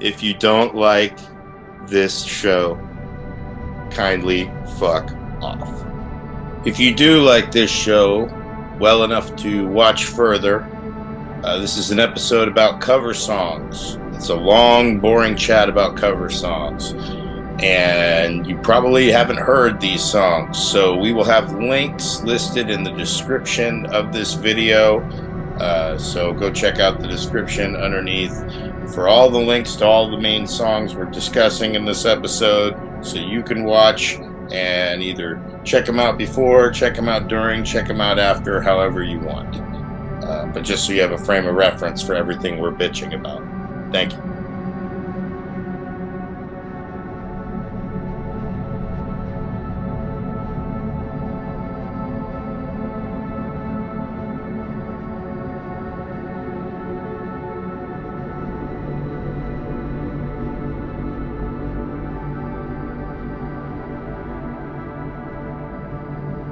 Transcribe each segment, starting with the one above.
If you don't like this show, kindly fuck off. If you do like this show well enough to watch further, this is an episode about cover songs. It's a long, boring chat about cover songs. And you probably haven't heard these songs. So we will have links listed in the description of this video. So go check out the description underneath for all the links to all the main songs we're discussing in this episode. So you can watch and either check them out before, check them out during, check them out after, however you want. But just so you have a frame of reference for everything we're bitching about. Thank you.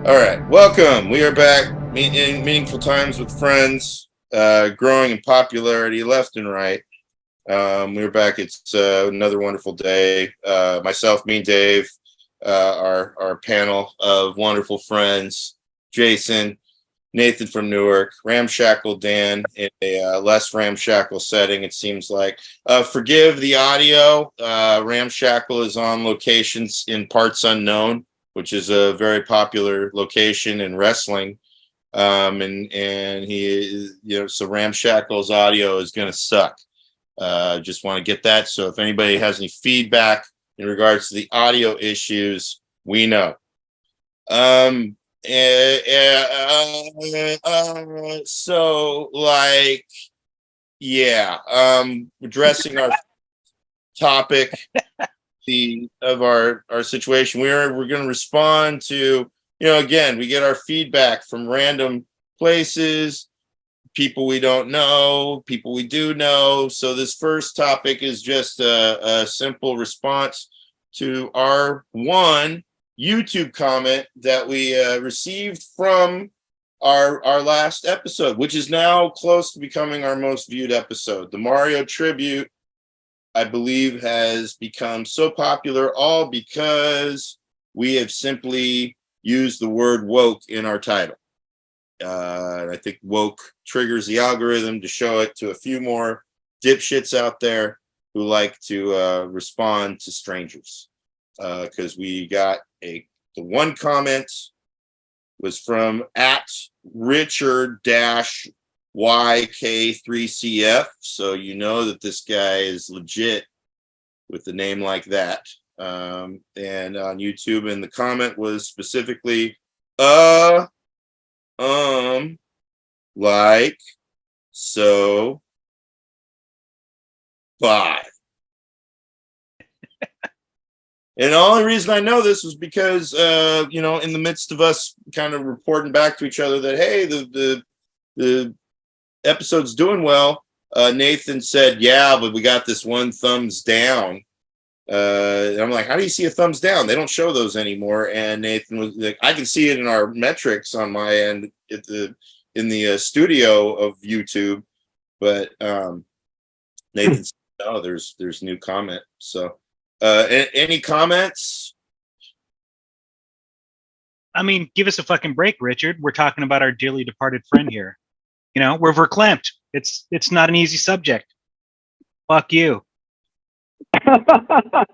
All right, welcome. We are back in meaningful times with friends, growing in popularity left and right. We're back. It's another wonderful day. Myself, me, and Dave, our panel of wonderful friends, Jason, Nathan from Newark, Ramshackle Dan in a less ramshackle setting, it seems like. Forgive the audio. Ramshackle is on locations in parts unknown, which is a very popular location in wrestling. And he is, so Ramshackle's audio is going to suck. Just want to get that. So if anybody has any feedback in regards to the audio issues, we know. Addressing our topic of our situation, we're going to respond to, again, we get our feedback from random places, people we don't know, people we do know. So this first topic is just a simple response to our one YouTube comment that we received from our last episode, which is now close to becoming our most viewed episode. The Mario tribute, I believe, has become so popular all because we have simply used the word woke in our title. I think woke triggers the algorithm to show it to a few more dipshits out there who like to respond to strangers. Because we got the one comment was from @Richard-YK3CF. So you know that this guy is legit with the name like that. And on YouTube, and the comment was specifically, like, so, bye. And the only reason I know this was because, in the midst of us kind of reporting back to each other that, hey, the episode's doing well, Nathan said, yeah, but we got this one thumbs down. And I'm like, how do you see a thumbs down? They don't show those anymore. And Nathan was like, I can see it in our metrics on my end in the studio of YouTube. But Nathan said, no, there's new comment. So any comments? I mean, give us a fucking break, Richard. We're talking about our dearly departed friend here. We're verklempt. It's not an easy subject. Fuck you. I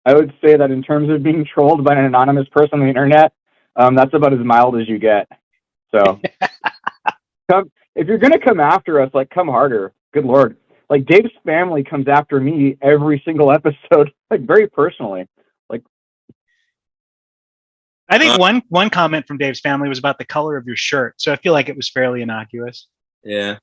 would say that in terms of being trolled by an anonymous person on the internet, that's about as mild as you get. So, if you're going to come after us, come harder. Good Lord. Dave's family comes after me every single episode, very personally. I think one comment from Dave's family was about the color of your shirt, so I feel like it was fairly innocuous. Yeah.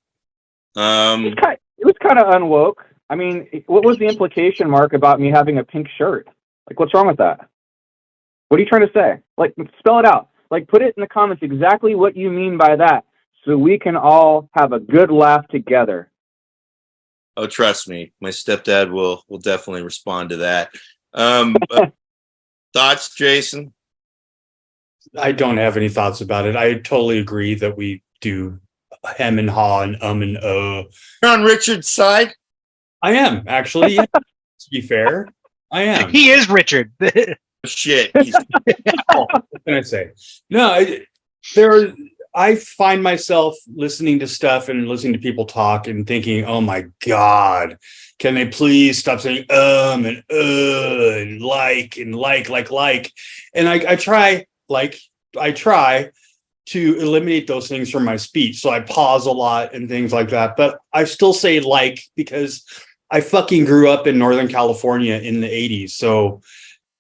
It was kind of unwoke. I mean, what was the implication, Mark, about me having a pink shirt? What's wrong with that? What are you trying to say? Spell it out. Put it in the comments exactly what you mean by that, so we can all have a good laugh together. Oh, trust me, my stepdad will definitely respond to that. Thoughts, Jason? I don't have any thoughts about it. I totally agree that we do hem and haw and and You're on Richard's side? I am actually. Yeah, to be fair, I am. He is Richard. Shit. What can I say? No, there. I find myself listening to stuff and listening to people talk and thinking, "Oh my god, can they please stop saying and like and like?" And I try to eliminate those things from my speech, so I pause a lot and things like that. But I still say like because I fucking grew up in Northern California in the '80s, so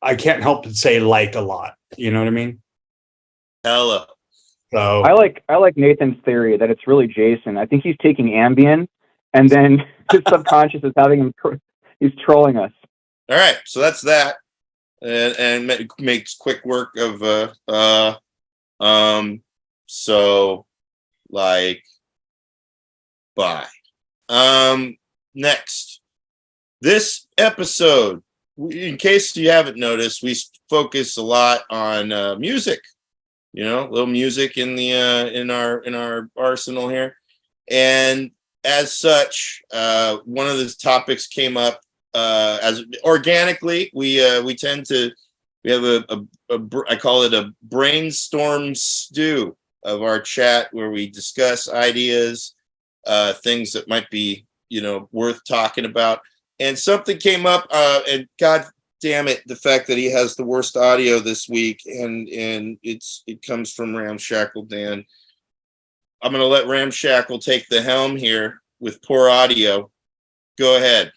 I can't help but say like a lot. You know what I mean? Hella. So I like Nathan's theory that it's really Jason. I think he's taking Ambien, and then his subconscious is having him. He's trolling us. All right. So that's that. And makes quick work of so like bye. Next. This episode, in case you haven't noticed, we focus a lot on music. You know, a little music in the in our arsenal here, and as such, one of the topics came up as organically. We tend to we have a I call it a brainstorm stew of our chat where we discuss ideas, things that might be worth talking about, and something came up, and God damn it, the fact that he has the worst audio this week, and it comes from Ramshackle Dan. I'm going to let Ramshackle take the helm here with poor audio. Go ahead.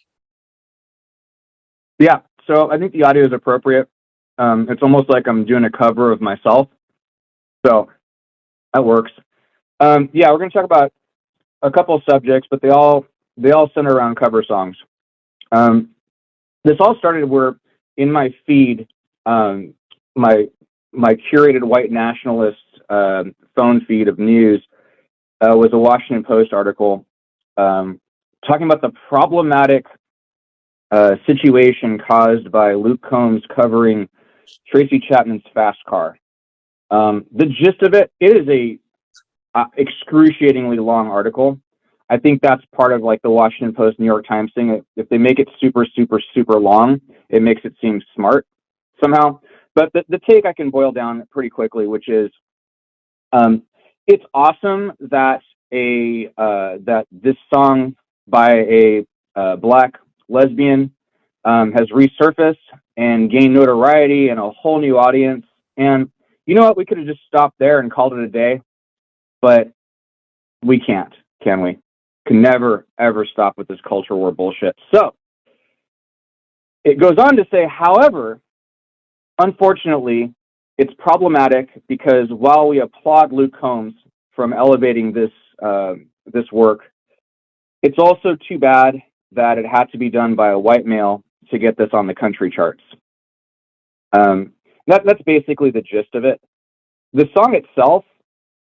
Yeah, so I think the audio is appropriate. It's almost like I'm doing a cover of myself, so that works. Yeah, we're going to talk about a couple of subjects, but they all center around cover songs. This all started where in my feed, my curated white nationalist phone feed of news was a Washington Post article talking about the problematic situation caused by Luke Combs covering Tracy Chapman's Fast Car. The gist of it is a excruciatingly long article. I think that's part of like the Washington Post, New York Times thing. If they make it super, super, super long, it makes it seem smart somehow. But the take I can boil down pretty quickly, which is, it's awesome that that this song by a Black lesbian has resurfaced and gained notoriety and a whole new audience. And you know what? We could have just stopped there and called it a day, but we can't, can we? Can never, ever stop with this culture war bullshit. So it goes on to say, however, unfortunately, it's problematic because while we applaud Luke Combs from elevating this this work, it's also too bad that it had to be done by a white male to get this on the country charts. That's basically the gist of it. The song itself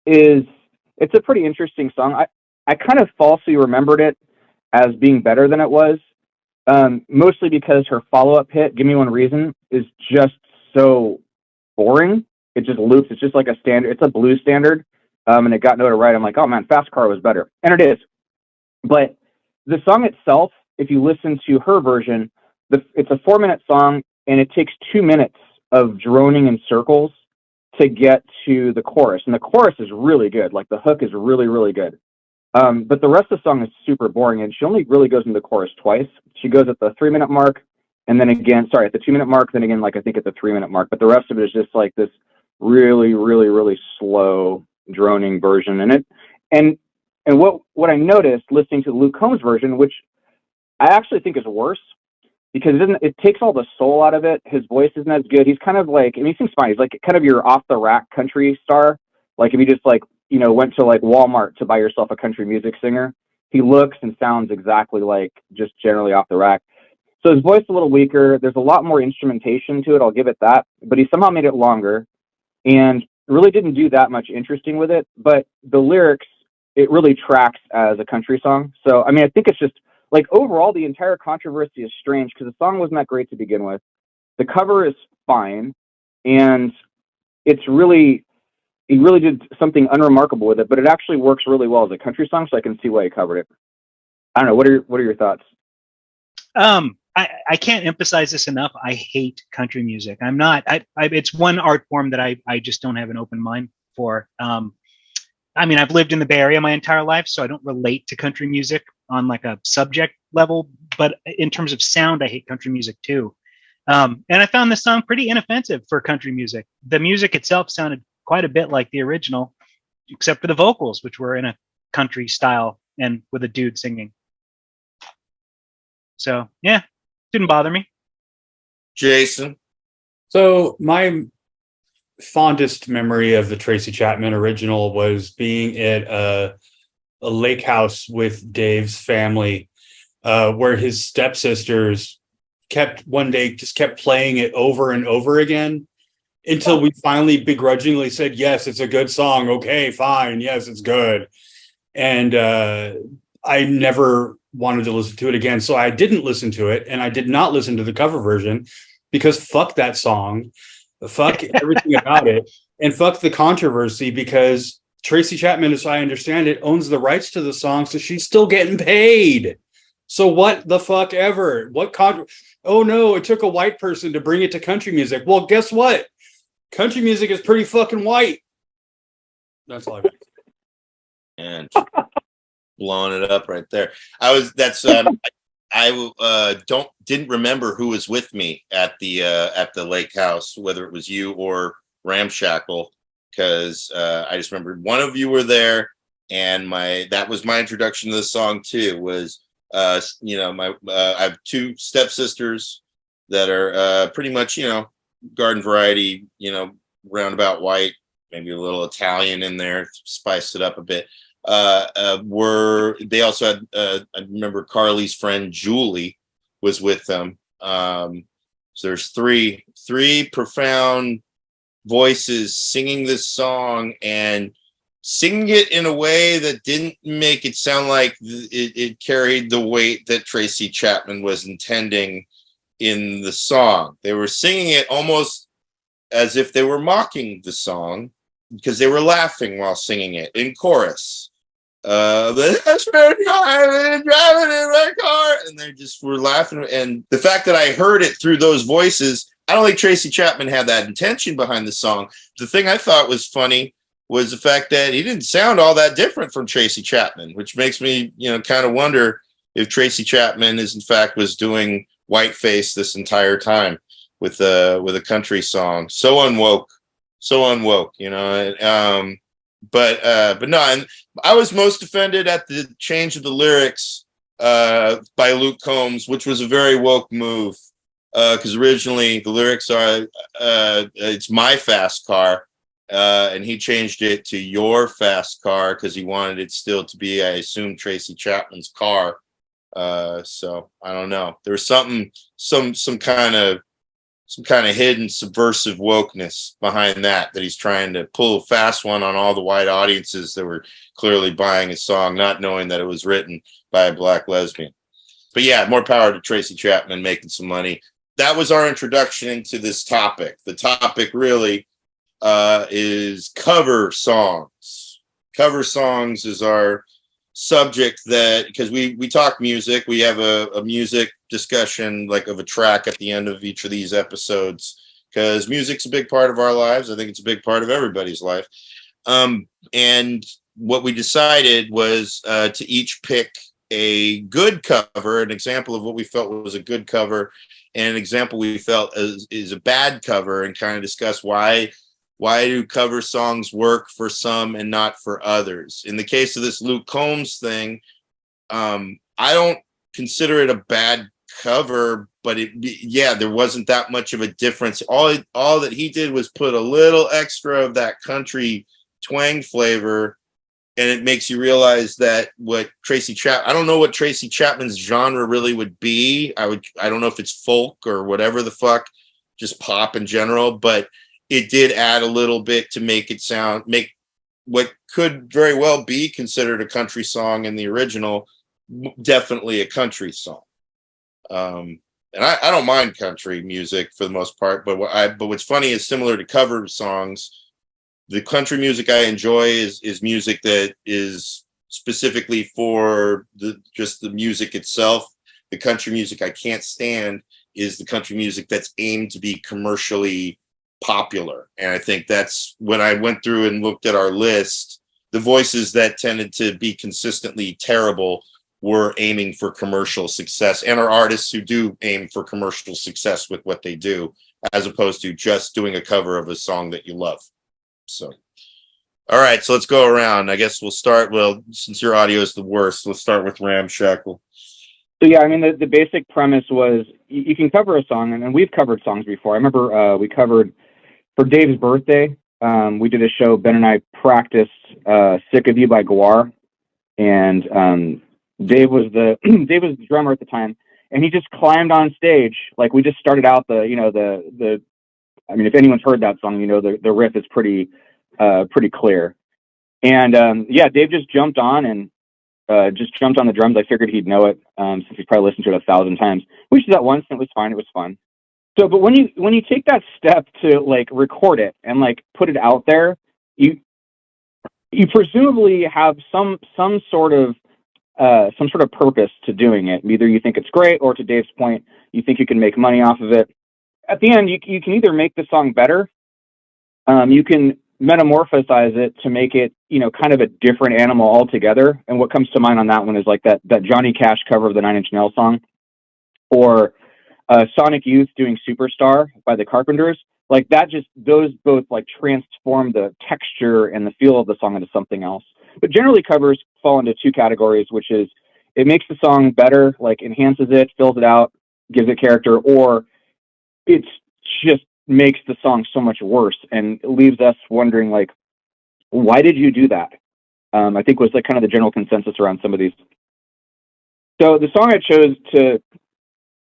it's a pretty interesting song. I kind of falsely remembered it as being better than it was, mostly because her follow-up hit, Give Me One Reason, is just so boring. It just loops. It's just like a standard. It's a blues standard, and it got notoriety. I'm like, oh man, Fast Car was better. And it is. But the song itself, if you listen to her version, it's a 4-minute song, and it takes 2 minutes of droning in circles to get to the chorus. And the chorus is really good. Like the hook is really, really good. But the rest of the song is super boring, and she only really goes into the chorus twice. She goes at the 3-minute mark, and then again, at the 2-minute mark, then again, like I think at the 3-minute mark. But the rest of it is just like this really, really, really slow droning version. And what I noticed listening to Luke Combs' version, which I actually think is worse, because it takes all the soul out of it. His voice isn't as good. He's kind of like, he seems fine. He's like kind of your off the rack country star. Like if you just like, went to like Walmart to buy yourself a country music singer, he looks and sounds exactly like just generally off the rack. So his voice is a little weaker. There's a lot more instrumentation to it. I'll give it that. But he somehow made it longer and really didn't do that much interesting with it. But the lyrics, it really tracks as a country song. So, I think it's just like overall, the entire controversy is strange because the song wasn't that great to begin with. The cover is fine. And he really did something unremarkable with it, but it actually works really well as a country song. So I can see why he covered it. I don't know. What are your thoughts? I can't emphasize this enough. I hate country music. I'm not. It's one art form that I just don't have an open mind for. I mean, I've lived in the Bay Area my entire life, so I don't relate to country music on like a subject level. But in terms of sound, I hate country music too. And I found this song pretty inoffensive for country music. The music itself sounded quite a bit like the original, except for the vocals, which were in a country style and with a dude singing. So yeah, didn't bother me. Jason. So my fondest memory of the Tracy Chapman original was being at a lake house with Dave's family, where his stepsisters kept playing it over and over again until we finally begrudgingly said, yes, it's a good song. Okay, fine. Yes, it's good. And I never wanted to listen to it again. So I didn't listen to it, and I did not listen to the cover version because fuck that song. Fuck everything about it, and fuck the controversy, because Tracy Chapman, as I understand it, owns the rights to the song, so she's still getting paid. So what the fuck ever? Oh no, it took a white person to bring it to country music. Well, guess what? Country music is pretty fucking white. That's all I got. And blowing it up right there. I didn't remember who was with me at the lake house, whether it was you or Ramshackle, because I just remembered one of you were there, and that was my introduction to the song too. Was I have two stepsisters that are pretty much garden variety, roundabout white, maybe a little Italian in there, spiced it up a bit. They also had I remember Carly's friend Julie was with them. So there's three profound voices singing this song, and singing it in a way that didn't make it sound like it carried the weight that Tracy Chapman was intending in the song. They were singing it almost as if they were mocking the song, because they were laughing while singing it in chorus. That's where driving in my car, and they just were laughing. And the fact that I heard it through those voices, I don't think Tracy Chapman had that intention behind the song. The thing I thought was funny was the fact that he didn't sound all that different from Tracy Chapman, which makes me, kind of wonder if Tracy Chapman was doing whiteface this entire time with a country song. So unwoke. But no, and I was most offended at the change of the lyrics by Luke Combs, which was a very woke move, because originally the lyrics are it's my fast car, and he changed it to your fast car because he wanted it still to be, I assume, Tracy Chapman's car. So I don't know. There was some kind of hidden subversive wokeness behind that he's trying to pull a fast one on all the white audiences that were clearly buying his song, not knowing that it was written by a black lesbian. But yeah, more power to Tracy Chapman making some money. That was our introduction into this topic. The topic really is cover songs. Cover songs is our subject, that because we talk music, we have a music discussion, like of a track at the end of each of these episodes, because music's a big part of our lives. I think it's a big part of everybody's life. And what we decided was to each pick a good cover, an example of what we felt was a good cover, and an example we felt is a bad cover, and kind of discuss why do cover songs work for some and not for others. In the case of this Luke Combs thing, I don't consider it a bad cover, but there wasn't that much of a difference. All that he did was put a little extra of that country twang flavor, and it makes you realize that I don't know what Tracy Chapman's genre really would be. I don't know if it's folk or whatever the fuck, just pop in general, but it did add a little bit to make what could very well be considered a country song in the original, definitely a country song. And I don't mind country music for the most part, but what's funny is, similar to cover songs, the country music I enjoy is music that is specifically for just the music itself, the country music I can't stand is the country music that's aimed to be commercially popular. And I think that's when I went through and looked at our list, the voices that tended to be consistently terrible were aiming for commercial success, and are artists who do aim for commercial success with what they do, as opposed to just doing a cover of a song that you love. So, all right, so let's go around. I guess we'll start, well, since your audio is the worst, let's start with Ramshackle. So yeah, I mean, the basic premise was you can cover a song, and we've covered songs before. I remember we covered, for Dave's birthday, we did a show, Ben and I practiced Sick of You by Guar, and Dave was the drummer at the time, and he just climbed on stage. Like, we just started out I mean, if anyone's heard that song, the riff is pretty clear. And yeah, Dave just jumped on and jumped on the drums. I figured he'd know it, since he's probably listened to it 1,000 times. We did that once, and it was fine. It was fun. So, but when you take that step to like record it and like put it out there, you presumably have some sort of purpose to doing it. Either you think it's great, or to Dave's point, you think you can make money off of it. At the end, you can either make the song better, you can metamorphosize it to make it, kind of a different animal altogether. And what comes to mind on that one is like that Johnny Cash cover of the 9 Inch Nails song, or Sonic Youth doing Superstar by the Carpenters. Like that, just those both like transform the texture and the feel of the song into something else. But generally, covers fall into two categories, which is it makes the song better, like enhances it, fills it out, gives it character, or it's just makes the song so much worse and leaves us wondering, like, why did you do that? I think was like kind of the general consensus around some of these. So the song I chose to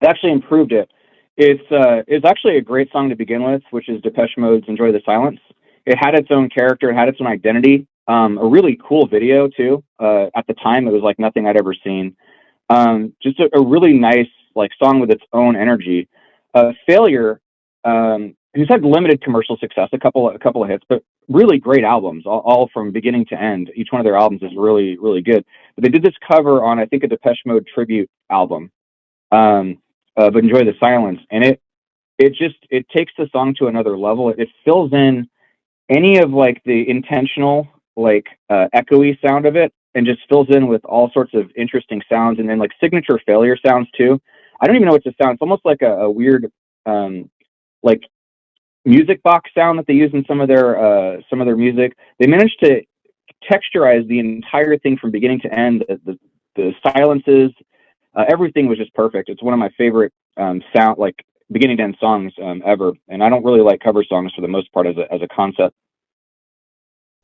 actually improved it. It's actually a great song to begin with, which is Depeche Mode's "Enjoy the Silence." It had its own character, it had its own identity. A really cool video too. At the time, it was like nothing I'd ever seen. Just a really nice like song with its own energy. Failure, who's had limited commercial success, a couple of hits, but really great albums, all from beginning to end. Each one of their albums is really, really good. But they did this cover on, I think, a Depeche Mode tribute album, of "Enjoy the Silence," and it takes the song to another level. It fills in any of like the intentional like echoey sound of it, and just fills in with all sorts of interesting sounds, and then like signature Failure sounds too. I don't even know what to sound. It's almost like a weird like music box sound that they use in some of their music. They managed to texturize the entire thing from beginning to end. The silences, everything was just perfect. It's one of my favorite sound, like beginning to end songs ever. And I don't really like cover songs for the most part as a concept.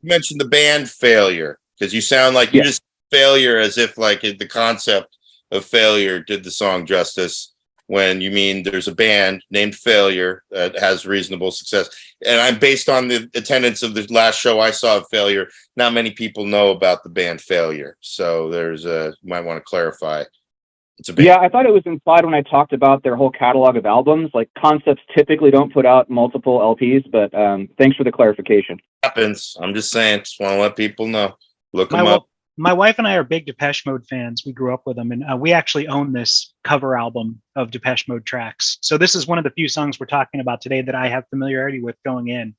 You mentioned the band Failure, because you sound like you just Failure as if like the concept of Failure did the song justice, when you mean there's a band named Failure that has reasonable success. And I'm based on the attendance of the last show I saw of Failure. Not many people know about the band Failure. So you might want to clarify. It's a band. Yeah, I thought it was implied when I talked about their whole catalog of albums. Like, Concepts typically don't put out multiple LPs, but thanks for the clarification. Happens. I'm just saying, just want to let people know. Look them up. My wife and I are big Depeche Mode fans. We grew up with them, and we actually own this cover album of Depeche Mode tracks. So this is one of the few songs we're talking about today that I have familiarity with going in.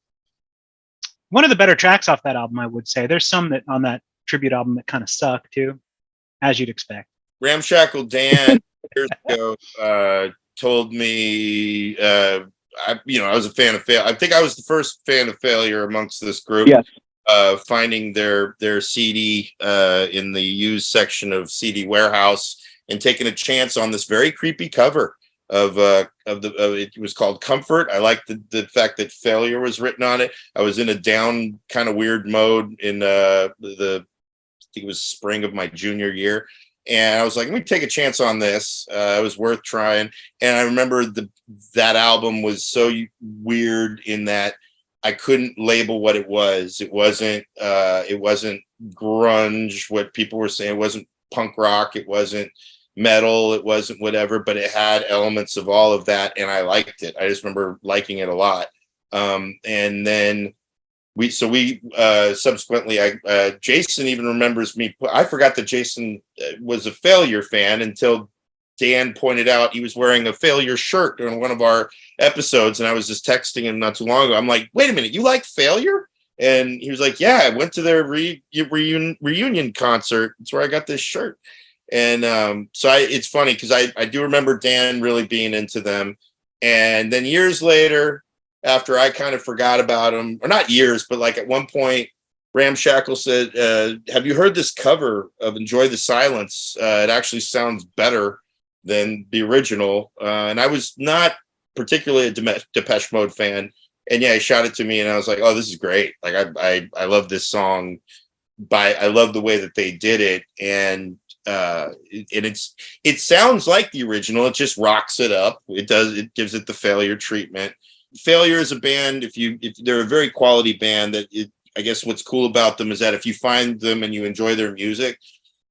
One of the better tracks off that album, I would say. There's some that on that tribute album that kind of suck too, as you'd expect. Ramshackle Dan years ago told me, I was a fan of Failure. I think I was the first fan of Failure amongst this group. Yes. Finding their CD in the used section of CD Warehouse and taking a chance on this very creepy cover of it was called Comfort. I liked the fact that Failure was written on it. I was in a down kind of weird mode in I think it was spring of my junior year. And I was like, let me take a chance on this. It was worth trying. And I remember that album was so weird in that I couldn't label what it was. It wasn't grunge, what people were saying. It wasn't punk rock. It wasn't metal. It wasn't whatever, but it had elements of all of that. And I liked it. I just remember liking it a lot. And then we subsequently, Jason even remembers me. I forgot that Jason was a Failure fan until Dan pointed out he was wearing a Failure shirt during one of our episodes, and I was just texting him not too long ago. I'm like, wait a minute, you like Failure? And he was like, yeah, I went to their reunion concert. That's where I got this shirt. And it's funny because I do remember Dan really being into them. And then years later, after I kind of forgot about them, or not years, but like at one point, Ramshackle said, have you heard this cover of Enjoy the Silence? It actually sounds better than the original. And I was not particularly a Depeche Mode fan. And yeah, he shot it to me and I was like, oh, this is great. Like I love this song. I love the way that they did it. And it sounds like the original. It just rocks it up. It gives it the Failure treatment. Failure is a band, if they're a very quality band I guess what's cool about them is that if you find them and you enjoy their music,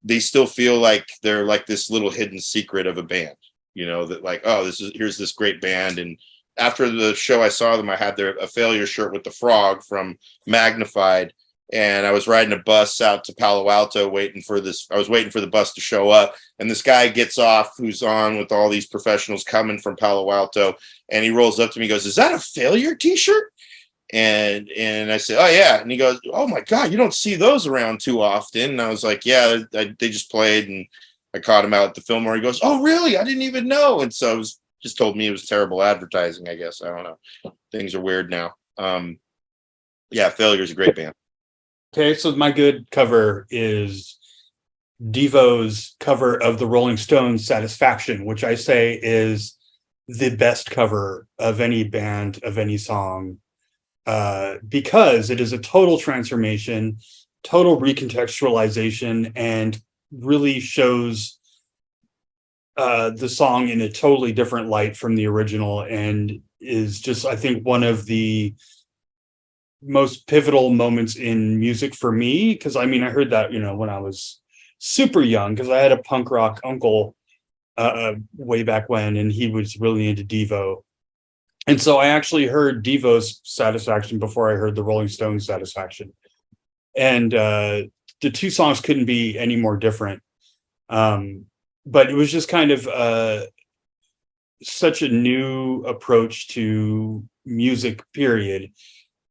they still feel like they're like this little hidden secret of a band, that like, oh, here's this great band. And after the show I saw them, I had a Failure shirt with the frog from Magnified. And I was riding a bus out to Palo Alto waiting for the bus to show up. And this guy gets off who's on with all these professionals coming from Palo Alto. And he rolls up to me and goes, is that a Failure t-shirt? And I said, oh yeah. And he goes, oh my God, you don't see those around too often. And I was like, yeah, they just played and I caught him out at the Fillmore. He goes, oh really? I didn't even know. And so it was just told me it was terrible advertising, I guess. I don't know. Things are weird now. Yeah, Failure is a great band. Okay, so my good cover is Devo's cover of the Rolling Stones' Satisfaction, which I say is the best cover of any band, of any song, because it is a total transformation, total recontextualization, and really shows the song in a totally different light from the original, and is just, I think, one of the most pivotal moments in music for me, because I heard that when I was super young, because I had a punk rock uncle way back when, and he was really into Devo, and so I actually heard Devo's Satisfaction before I heard the Rolling Stones' Satisfaction, and the two songs couldn't be any more different, but it was just kind of such a new approach to music, period.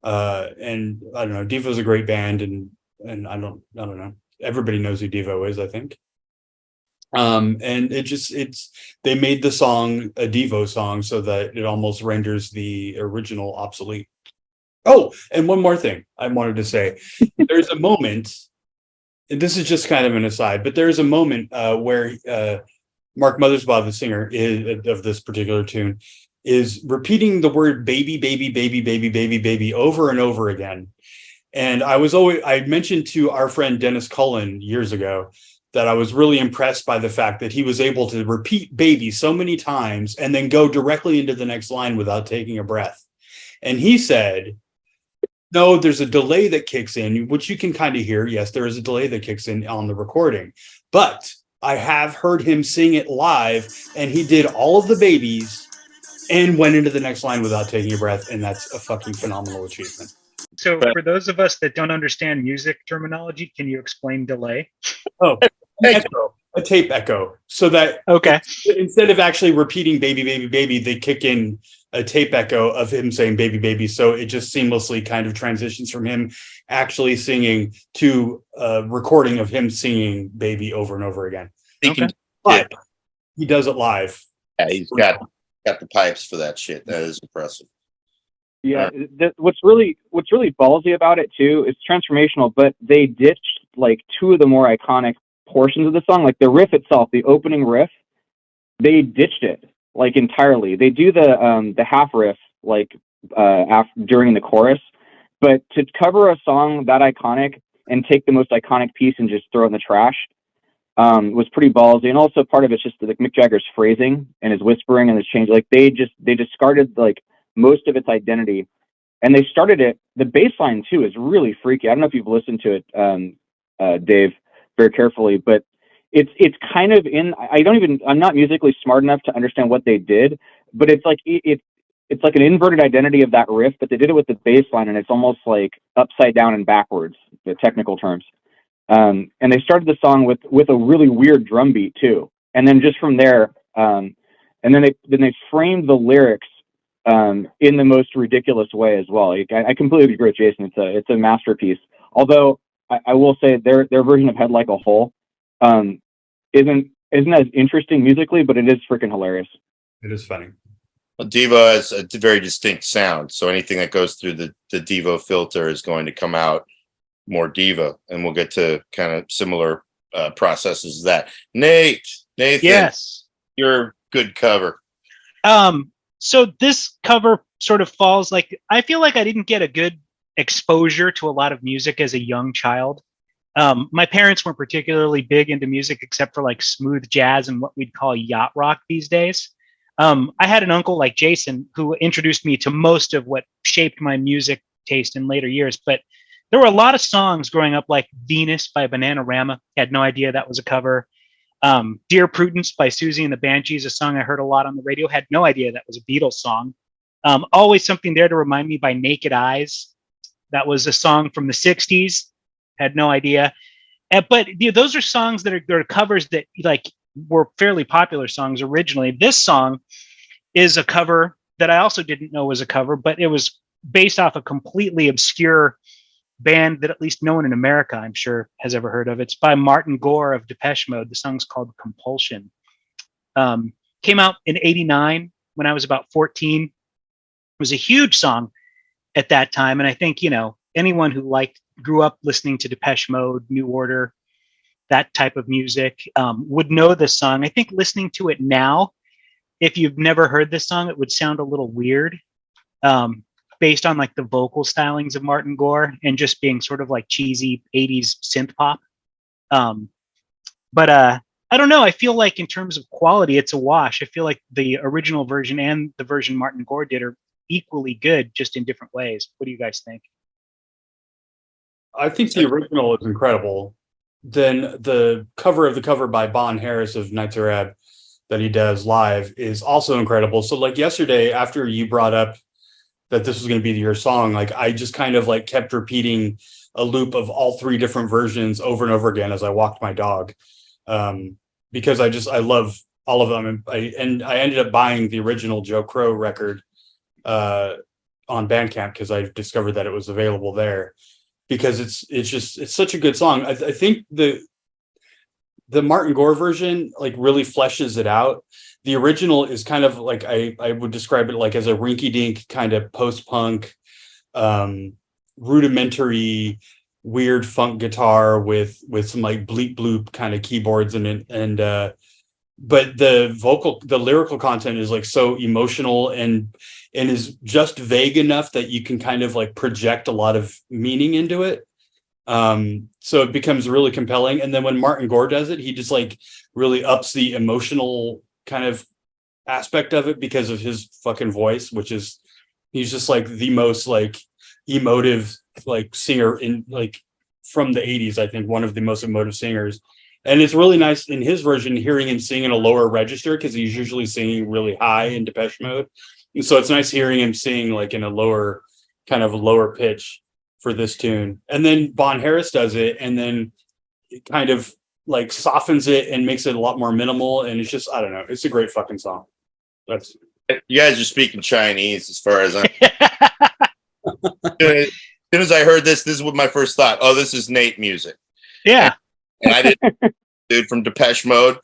And I don't know, Devo's a great band, and I don't know, everybody knows who Devo is, I think. And they made the song a Devo song so that it almost renders the original obsolete. Oh, and one more thing I wanted to say. There's a moment, and this is just kind of an aside, but there's a moment where Mark Mothersbaugh, the singer of this particular tune, is repeating the word baby, baby, baby, baby, baby, baby over and over again. And I mentioned to our friend Dennis Cullen years ago that I was really impressed by the fact that he was able to repeat baby so many times and then go directly into the next line without taking a breath. And he said, no, there's a delay that kicks in, which you can kind of hear. Yes, there is a delay that kicks in on the recording, but I have heard him sing it live, and he did all of the babies and went into the next line without taking a breath, and that's a fucking phenomenal achievement. So for those of us that don't understand music terminology, can you explain delay? Oh, a tape echo. So that okay, instead of actually repeating baby, baby, baby, they kick in a tape echo of him saying baby, baby. So it just seamlessly kind of transitions from him actually singing to a recording of him singing baby over and over again. But he does it live. Yeah, he's got the pipes for that shit. That is impressive. Yeah, what's really ballsy about it too is transformational, but they ditched like two of the more iconic portions of the song, like the riff itself, the opening riff. They ditched it like entirely. They do the half riff like during the chorus, but to cover a song that iconic and take the most iconic piece and just throw it in the trash was pretty ballsy. And also part of it's just like Mick Jagger's phrasing and his whispering and his change. Like they discarded like most of its identity, and they started it. The bass line too is really freaky. I don't know if you've listened to it, Dave, very carefully, but it's kind of I'm not musically smart enough to understand what they did, but it's like it's like an inverted identity of that riff, but they did it with the bass line, and it's almost like upside down and backwards, the technical terms. And they started the song with a really weird drum beat too, and then just from there And then they framed the lyrics in the most ridiculous way as well. Like, I completely agree with Jason. It's a masterpiece. Although I will say their version of Head Like a Hole isn't as interesting musically, but it is freaking hilarious. It is funny. Well, Devo has a very distinct sound, so anything that goes through the Devo filter is going to come out more Devo, and we'll get to kind of similar processes of that. Nathan, Yes. your good cover. So this cover sort of falls like, I feel like I didn't get a good exposure to a lot of music as a young child. My parents weren't particularly big into music except for like smooth jazz and what we'd call yacht rock these days. I had an uncle like Jason who introduced me to most of what shaped my music taste in later years. But there were a lot of songs growing up, like Venus by Bananarama. Had no idea that was a cover. Dear Prudence by Susie and the Banshees, a song I heard a lot on the radio. Had no idea that was a Beatles song. Always Something There to Remind Me by Naked Eyes. That was a song from the 60s. Had no idea. But those are songs that are covers that like were fairly popular songs originally. This song is a cover that I also didn't know was a cover, but it was based off a completely obscure band that at least no one in America, I'm sure, has ever heard of. It's by Martin Gore of Depeche Mode. The song's called Compulsion. Came out in '89 when I was about 14. It was a huge song at that time. And I think, anyone who grew up listening to Depeche Mode, New Order, that type of music, would know this song. I think listening to it now, if you've never heard this song, it would sound a little weird, based on like the vocal stylings of Martin Gore and just being sort of like cheesy 80s synth pop. But I don't know. I feel like in terms of quality, it's a wash. I feel like the original version and the version Martin Gore did are equally good, just in different ways. What do you guys think? I think the original is incredible. Then the cover by Bon Harris of Nights Are Ebb that he does live is also incredible. So like yesterday, after you brought up that this was going to be your song, like I just kind of like kept repeating a loop of all three different versions over and over again as I walked my dog, because I love all of them. And I ended up buying the original Joe Crow record on Bandcamp because I discovered that it was available there, because it's such a good song. I think the Martin Gore version like really fleshes it out. The original is kind of like I would describe it like as a rinky-dink kind of post-punk, rudimentary, weird funk guitar with some like bleep bloop kind of keyboards in it, and but the lyrical content is like so emotional and is just vague enough that you can kind of like project a lot of meaning into it. So it becomes really compelling. And then when Martin Gore does it, he just like really ups the emotional kind of aspect of it because of his fucking voice, which is, he's just like the most like emotive like singer in like from the 80s. I think one of the most emotive singers. And it's really nice in his version hearing him sing in a lower register, because he's usually singing really high in Depeche Mode. And so it's nice hearing him sing like in a lower pitch for this tune. And then Bon Harris does it, and then it kind of like softens it and makes it a lot more minimal. And it's just, I don't know, it's a great fucking song. That's, You guys are speaking Chinese as far as I'm. As soon as I heard this is what my first thought. Oh, this is Nate music. Yeah. And I didn't. Dude from Depeche Mode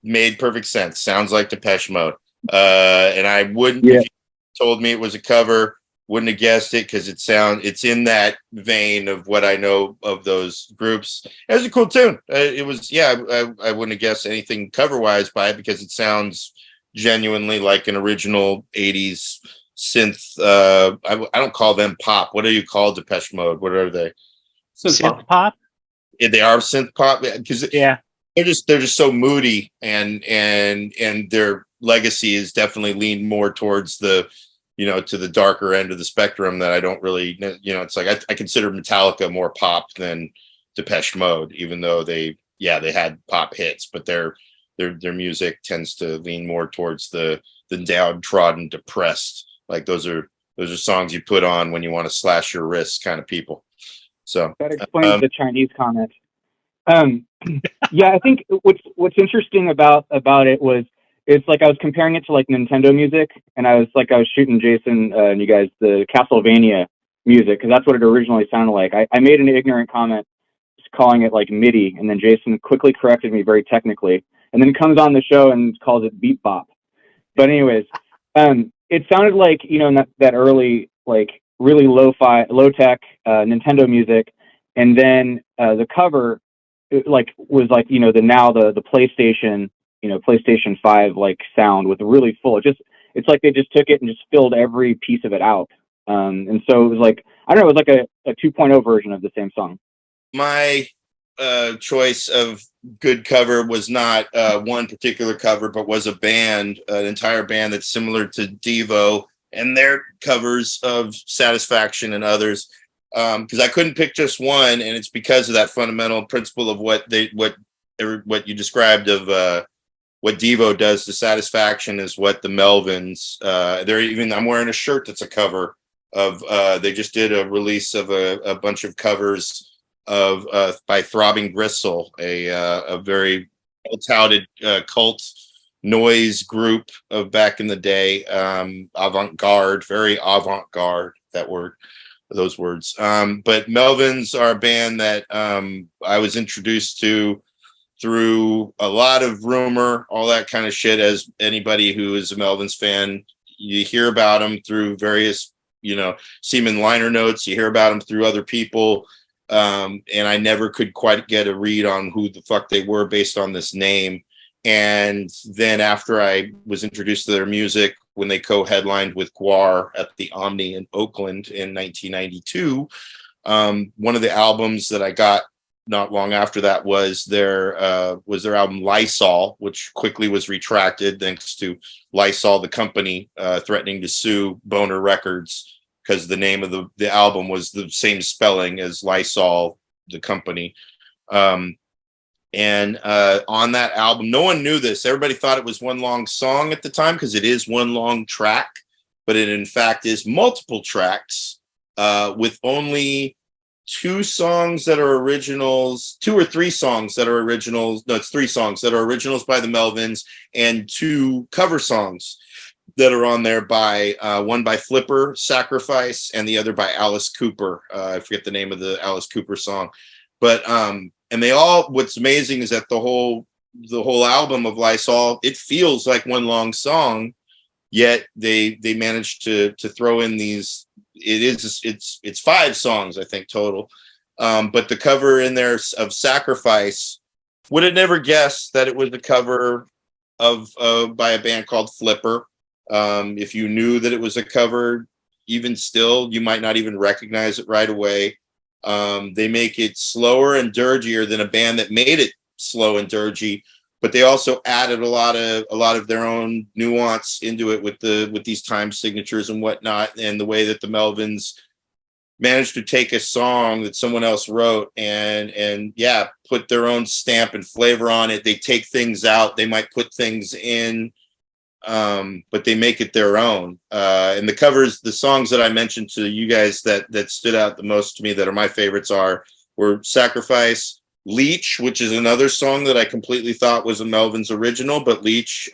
made perfect sense. Sounds like Depeche Mode. And I wouldn't, if you told me it was a cover, wouldn't have guessed it, because it's in that vein of what I know of those groups. It was a cool tune. It was, I wouldn't have guessed anything cover wise by it, because it sounds genuinely like an original 80s synth. I don't call them pop. What do you call Depeche Mode? What are they? Synth pop? Yeah, they are synth pop, because they're just so moody, and their legacy is definitely leaned more towards the, to the darker end of the spectrum that I don't really, it's like I consider Metallica more pop than Depeche Mode, even though they had pop hits, but their music tends to lean more towards the downtrodden, depressed, like those are songs you put on when you want to slash your wrists kind of people. So that explains the Chinese comment. I think what's interesting about it was it's like I was comparing it to like Nintendo music, and I was shooting Jason and you guys the Castlevania music because that's what it originally sounded like. I made an ignorant comment calling it like MIDI, and then Jason quickly corrected me very technically, and then comes on the show and calls it beat bop. But anyways, it sounded like, you know, in that early, like really low tech Nintendo music, and then the cover was like, you know, the PlayStation, you know, PlayStation 5 like sound with really full. It's like they just took it and just filled every piece of it out. And so it was like, I don't know, it was like a 2.0 version of the same song. My choice of good cover was not one particular cover, but was a band, an entire band that's similar to Devo and their covers of Satisfaction and others. Because I couldn't pick just one, and it's because of that fundamental principle of what you described of what Devo does to Satisfaction is what the Melvins. I'm wearing a shirt that's a cover of. They just did a release of a bunch of covers of by Throbbing Gristle, a very touted cult noise group of back in the day, avant-garde, very avant-garde, those words. But Melvins are a band that I was introduced to through a lot of rumor, all that kind of shit. As anybody who is a Melvins fan, you hear about them through various, you know, Seaman liner notes, you hear about them through other people. And I never could quite get a read on who the fuck they were based on this name. And then after I was introduced to their music, when they co-headlined with Guar at the Omni in Oakland in 1992, one of the albums that I got not long after that was their album Lysol, which quickly was retracted thanks to Lysol, the company, threatening to sue Boner Records because the name of the album was the same spelling as Lysol, the company. And on that album, no one knew this. Everybody thought it was one long song at the time because it is one long track, but it in fact is multiple tracks with only two or three songs that are originals. No, it's three songs that are originals by the Melvins and two cover songs that are on there by one by Flipper, Sacrifice, and the other by Alice Cooper. I forget the name of the Alice Cooper song, but and they all, what's amazing is that the whole album of Lysol, it feels like one long song, yet they managed to throw in these, it's 5 songs, I think, total. But the cover in there of Sacrifice, would have never guessed that it was a cover of by a band called Flipper. If you knew that it was a cover, even still, you might not even recognize it right away. They make it slower and dirgier than a band that made it slow and dirgy, but they also added a lot of their own nuance into it with these time signatures and whatnot, and the way that the Melvins managed to take a song that someone else wrote and put their own stamp and flavor on it. They take things out, they might put things in, but they make it their own. And the covers, the songs that I mentioned to you guys that stood out the most to me, that are my favorites, were Sacrifice, Leech, which is another song that I completely thought was a Melvins original, but Leech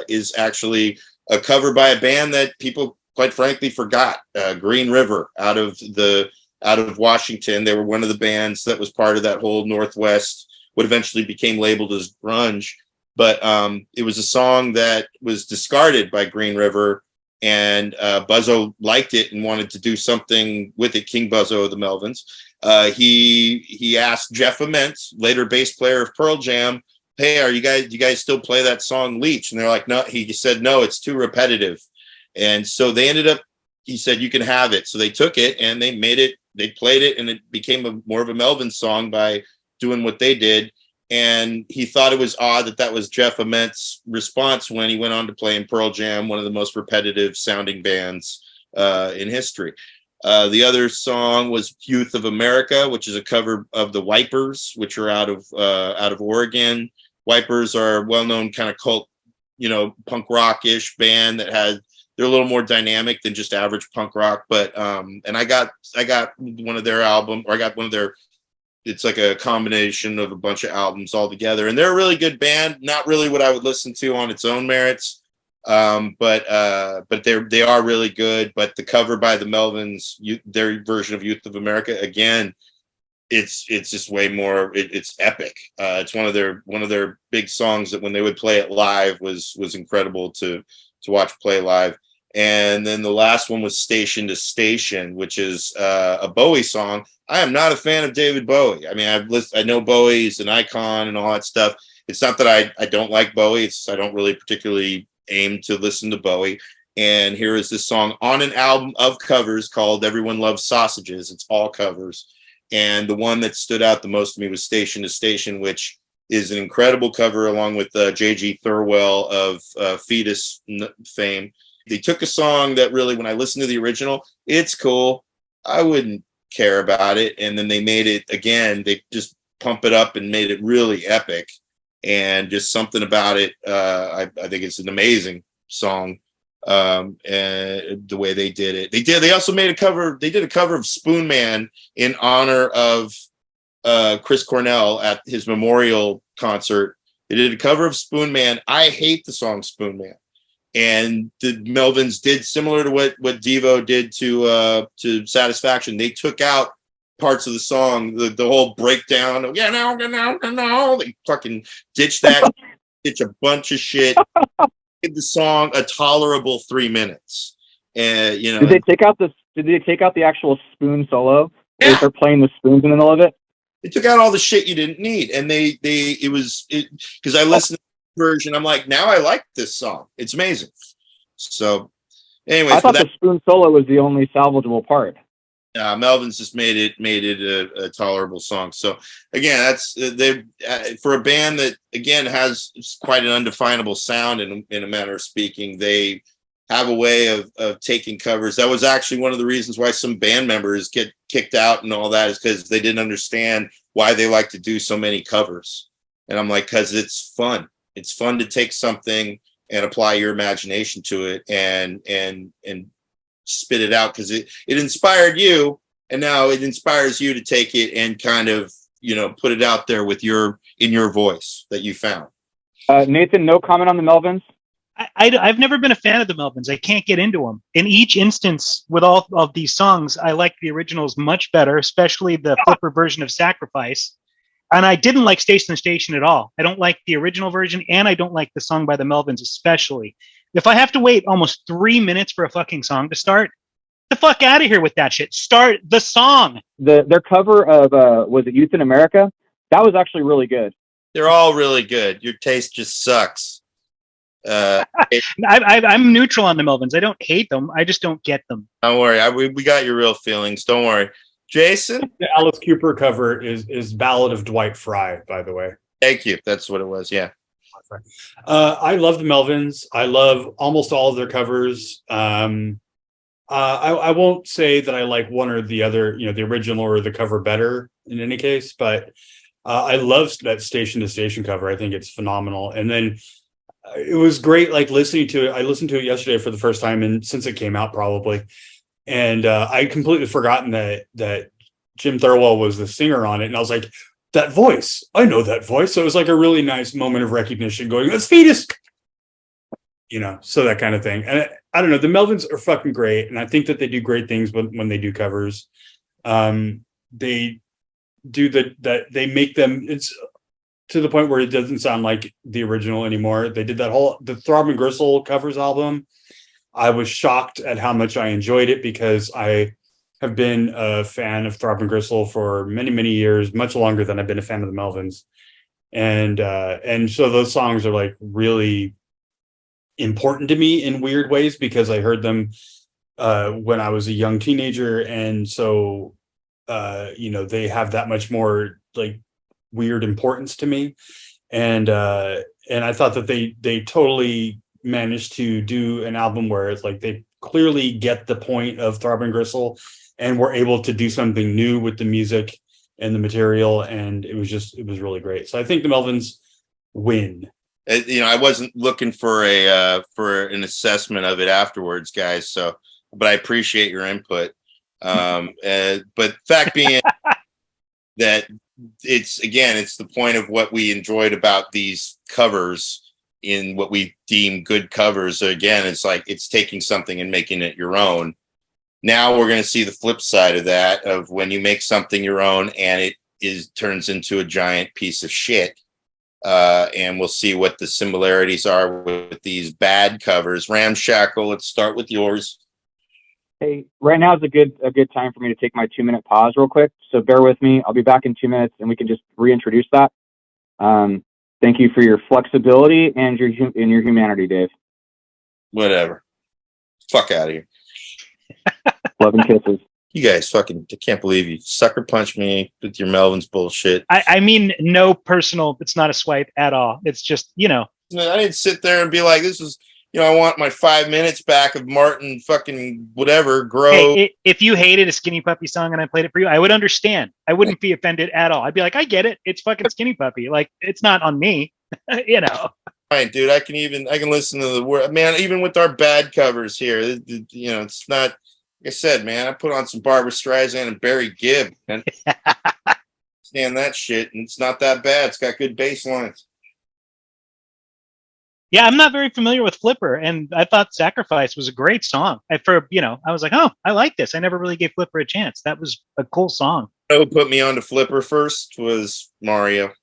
is actually a cover by a band that people, quite frankly, forgot. Green River out of Washington. They were one of the bands that was part of that whole Northwest, what eventually became labeled as grunge. But it was a song that was discarded by Green River, and Buzzo liked it and wanted to do something with it. King Buzzo of the Melvins. He asked Jeff Ament, later bass player of Pearl Jam, "Hey, do you guys still play that song Leech?" And they're like, "No." He said, "No, it's too repetitive." And so they ended up, he said, "You can have it." So they took it and they made it, they played it, and it became more of a Melvin song by doing what they did. And he thought it was odd that was Jeff Ament's response when he went on to play in Pearl Jam, one of the most repetitive sounding bands in history. The other song was Youth of America, which is a cover of the Wipers, which are out of Oregon. Wipers are a well-known kind of cult, punk rock-ish band they're a little more dynamic than just average punk rock. But and I got one of their album, or I got one of their it's like a combination of a bunch of albums all together, and they're a really good band. Not really what I would listen to on its own merits, but they are really good. But the cover by the Melvins, their version of Youth of America, again, it's just way more. It's epic. It's one of their big songs that when they would play it live was incredible to watch play live. And then the last one was Station to Station, which is a Bowie song. I am not a fan of David Bowie. I mean, I know Bowie, he's an icon and all that stuff. It's not that I don't like Bowie. I don't really particularly aim to listen to Bowie. And here is this song on an album of covers called Everyone Loves Sausages. It's all covers. And the one that stood out the most to me was Station to Station, which is an incredible cover along with J.G. Thirlwell of Fetus fame. They took a song that really, when I listened to the original, it's cool. I wouldn't care about it. And then they made it again. They just pump it up and made it really epic. And just something about it. I think it's an amazing song. And the way they did it. They also made a cover. They did a cover of Spoon Man in honor of Chris Cornell at his memorial concert. They did a cover of Spoon Man. I hate the song Spoon Man. And the Melvins did similar to what Devo did to Satisfaction. They took out parts of the song, the whole breakdown. No. They fucking ditched that, ditch a bunch of shit. Give the song a tolerable 3 minutes. And did they take out the actual spoon solo? Yeah. They start playing the spoons in the middle of it. They took out all the shit you didn't need, and because I listened to the version, I'm like, now I like this song. It's amazing. So, anyways, I thought the spoon solo was the only salvageable part. Melvin's just made it a tolerable song. So again, that's for a band that again has quite an undefinable sound in a manner of speaking. They have a way of taking covers. That was actually one of the reasons why some band members get kicked out and all that, is because they didn't understand why they like to do so many covers. And I'm like, because it's fun. It's fun to take something and apply your imagination to it and spit it out, because it inspired you, and now it inspires you to take it and kind of put it out there with in your voice that you found. Nathan, no comment on the Melvins? I've never been a fan of the Melvins. I can't get into them. In each instance, with all of these songs, I like the originals much better, especially the flipper version of Sacrifice. And I didn't like Station to Station at all. I don't like the original version, and I don't like the song by the Melvins especially. If I have to wait almost 3 minutes for a fucking song to start, the fuck out of here with that shit. Start the song. Their cover of was it Youth in America? That was actually really good. They're all really good. Your taste just sucks. I'm neutral on the Melvins. I don't hate them. I just don't get them. Don't worry. We got your real feelings. Don't worry. Jason? The Alice Cooper cover is Ballad of Dwight Fry, by the way. Thank you. That's what it was. Yeah. I love the Melvins. I love almost all of their covers. I won't say that I like one or the other, the original or the cover better in any case, but I love that Station to Station cover. I think it's phenomenal. And then it was great, like listening to it. I listened to it yesterday for the first time, and since it came out probably. And I'd completely forgotten that Jim Thirlwell was the singer on it. And I was like, that voice, I know that voice. So it was like a really nice moment of recognition going, that's Fetus, so that kind of thing. And I don't know, the Melvins are fucking great. And I think that they do great things when they do covers. They do that they make them, it's to the point where it doesn't sound like the original anymore. They did the Throb and Gristle covers album. I was shocked at how much I enjoyed it, because I have been a fan of Throb and Gristle for many, many years, much longer than I've been a fan of the Melvins. And so those songs are like really important to me in weird ways, because I heard them when I was a young teenager. And so, they have that much more like weird importance to me. And I thought that they totally managed to do an album where it's like they clearly get the point of Throb and Gristle, and were able to do something new with the music and the material, and it was really great. So I think the Melvins win. I wasn't looking for an assessment of it afterwards, guys. So, but I appreciate your input. But fact being that it's the point of what we enjoyed about these covers in what we deem good covers. So again, it's like it's taking something and making it your own. Now we're going to see the flip side of that, of when you make something your own and it turns into a giant piece of shit. And we'll see what the similarities are with these bad covers. Ramshackle, let's start with yours. Hey, right now is a good time for me to take my 2-minute pause real quick. So bear with me. I'll be back in 2 minutes, and we can just reintroduce that. Thank you for your flexibility and your humanity, Dave. Whatever. Fuck out of here. Love and kisses. You guys fucking, I can't believe you sucker punched me with your Melvin's bullshit. I mean, no personal, it's not a swipe at all. It's just, I didn't sit there and be like, this is, I want my 5 minutes back of Martin fucking whatever, grow. Hey, if you hated a Skinny Puppy song and I played it for you, I would understand. I wouldn't be offended at all. I'd be like, I get it. It's fucking Skinny Puppy. Like, it's not on me, Fine, dude. I can listen to the word, man, even with our bad covers here, it's not, like I said, man, I put on some Barbara Streisand and Barry Gibb and stand that shit. And it's not that bad. It's got good bass lines. Yeah, I'm not very familiar with Flipper, and I thought Sacrifice was a great song. I was like, oh, I like this. I never really gave Flipper a chance. That was a cool song. Who put me on to Flipper first was Mario.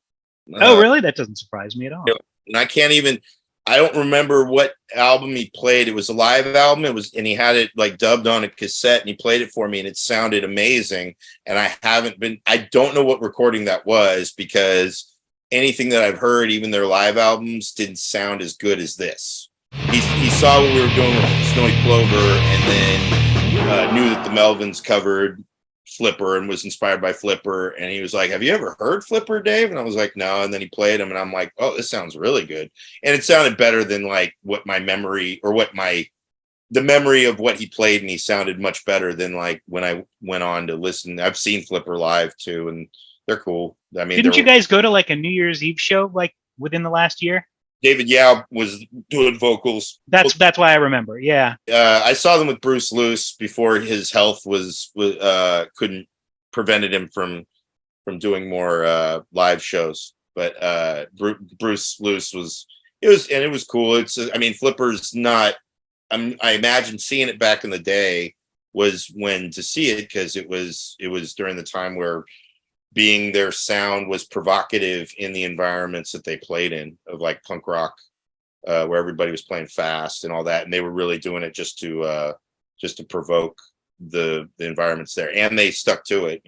Oh, really? That doesn't surprise me at all. And I don't remember what album he played. It was a live album. And he had it like dubbed on a cassette, and he played it for me, and it sounded amazing. And I don't know what recording that was, because anything that I've heard, even their live albums, didn't sound as good as this. He saw what we were doing with Snowy Clover, and then knew that the Melvins covered Flipper and was inspired by Flipper. And he was like, have you ever heard Flipper, Dave? And I was like, no. And then he played them, and I'm like, oh, this sounds really good. And it sounded better than like what my memory, or the memory of what he played. And he sounded much better than like when I went on to listen. I've seen Flipper live too, and they're cool. I mean, didn't you guys go to like a New Year's Eve show like within the last year? David Yao was doing vocals. That's why I remember. Yeah. I saw them with Bruce Luce before his health couldn't prevented him from doing more live shows. But Bruce Luce it was cool. Flipper's not. I imagine seeing it back in the day was when to see it, because it was during the time where being their sound was provocative in the environments that they played in, of like punk rock, where everybody was playing fast and all that. And they were really doing it just to provoke the environments there. And they stuck to it,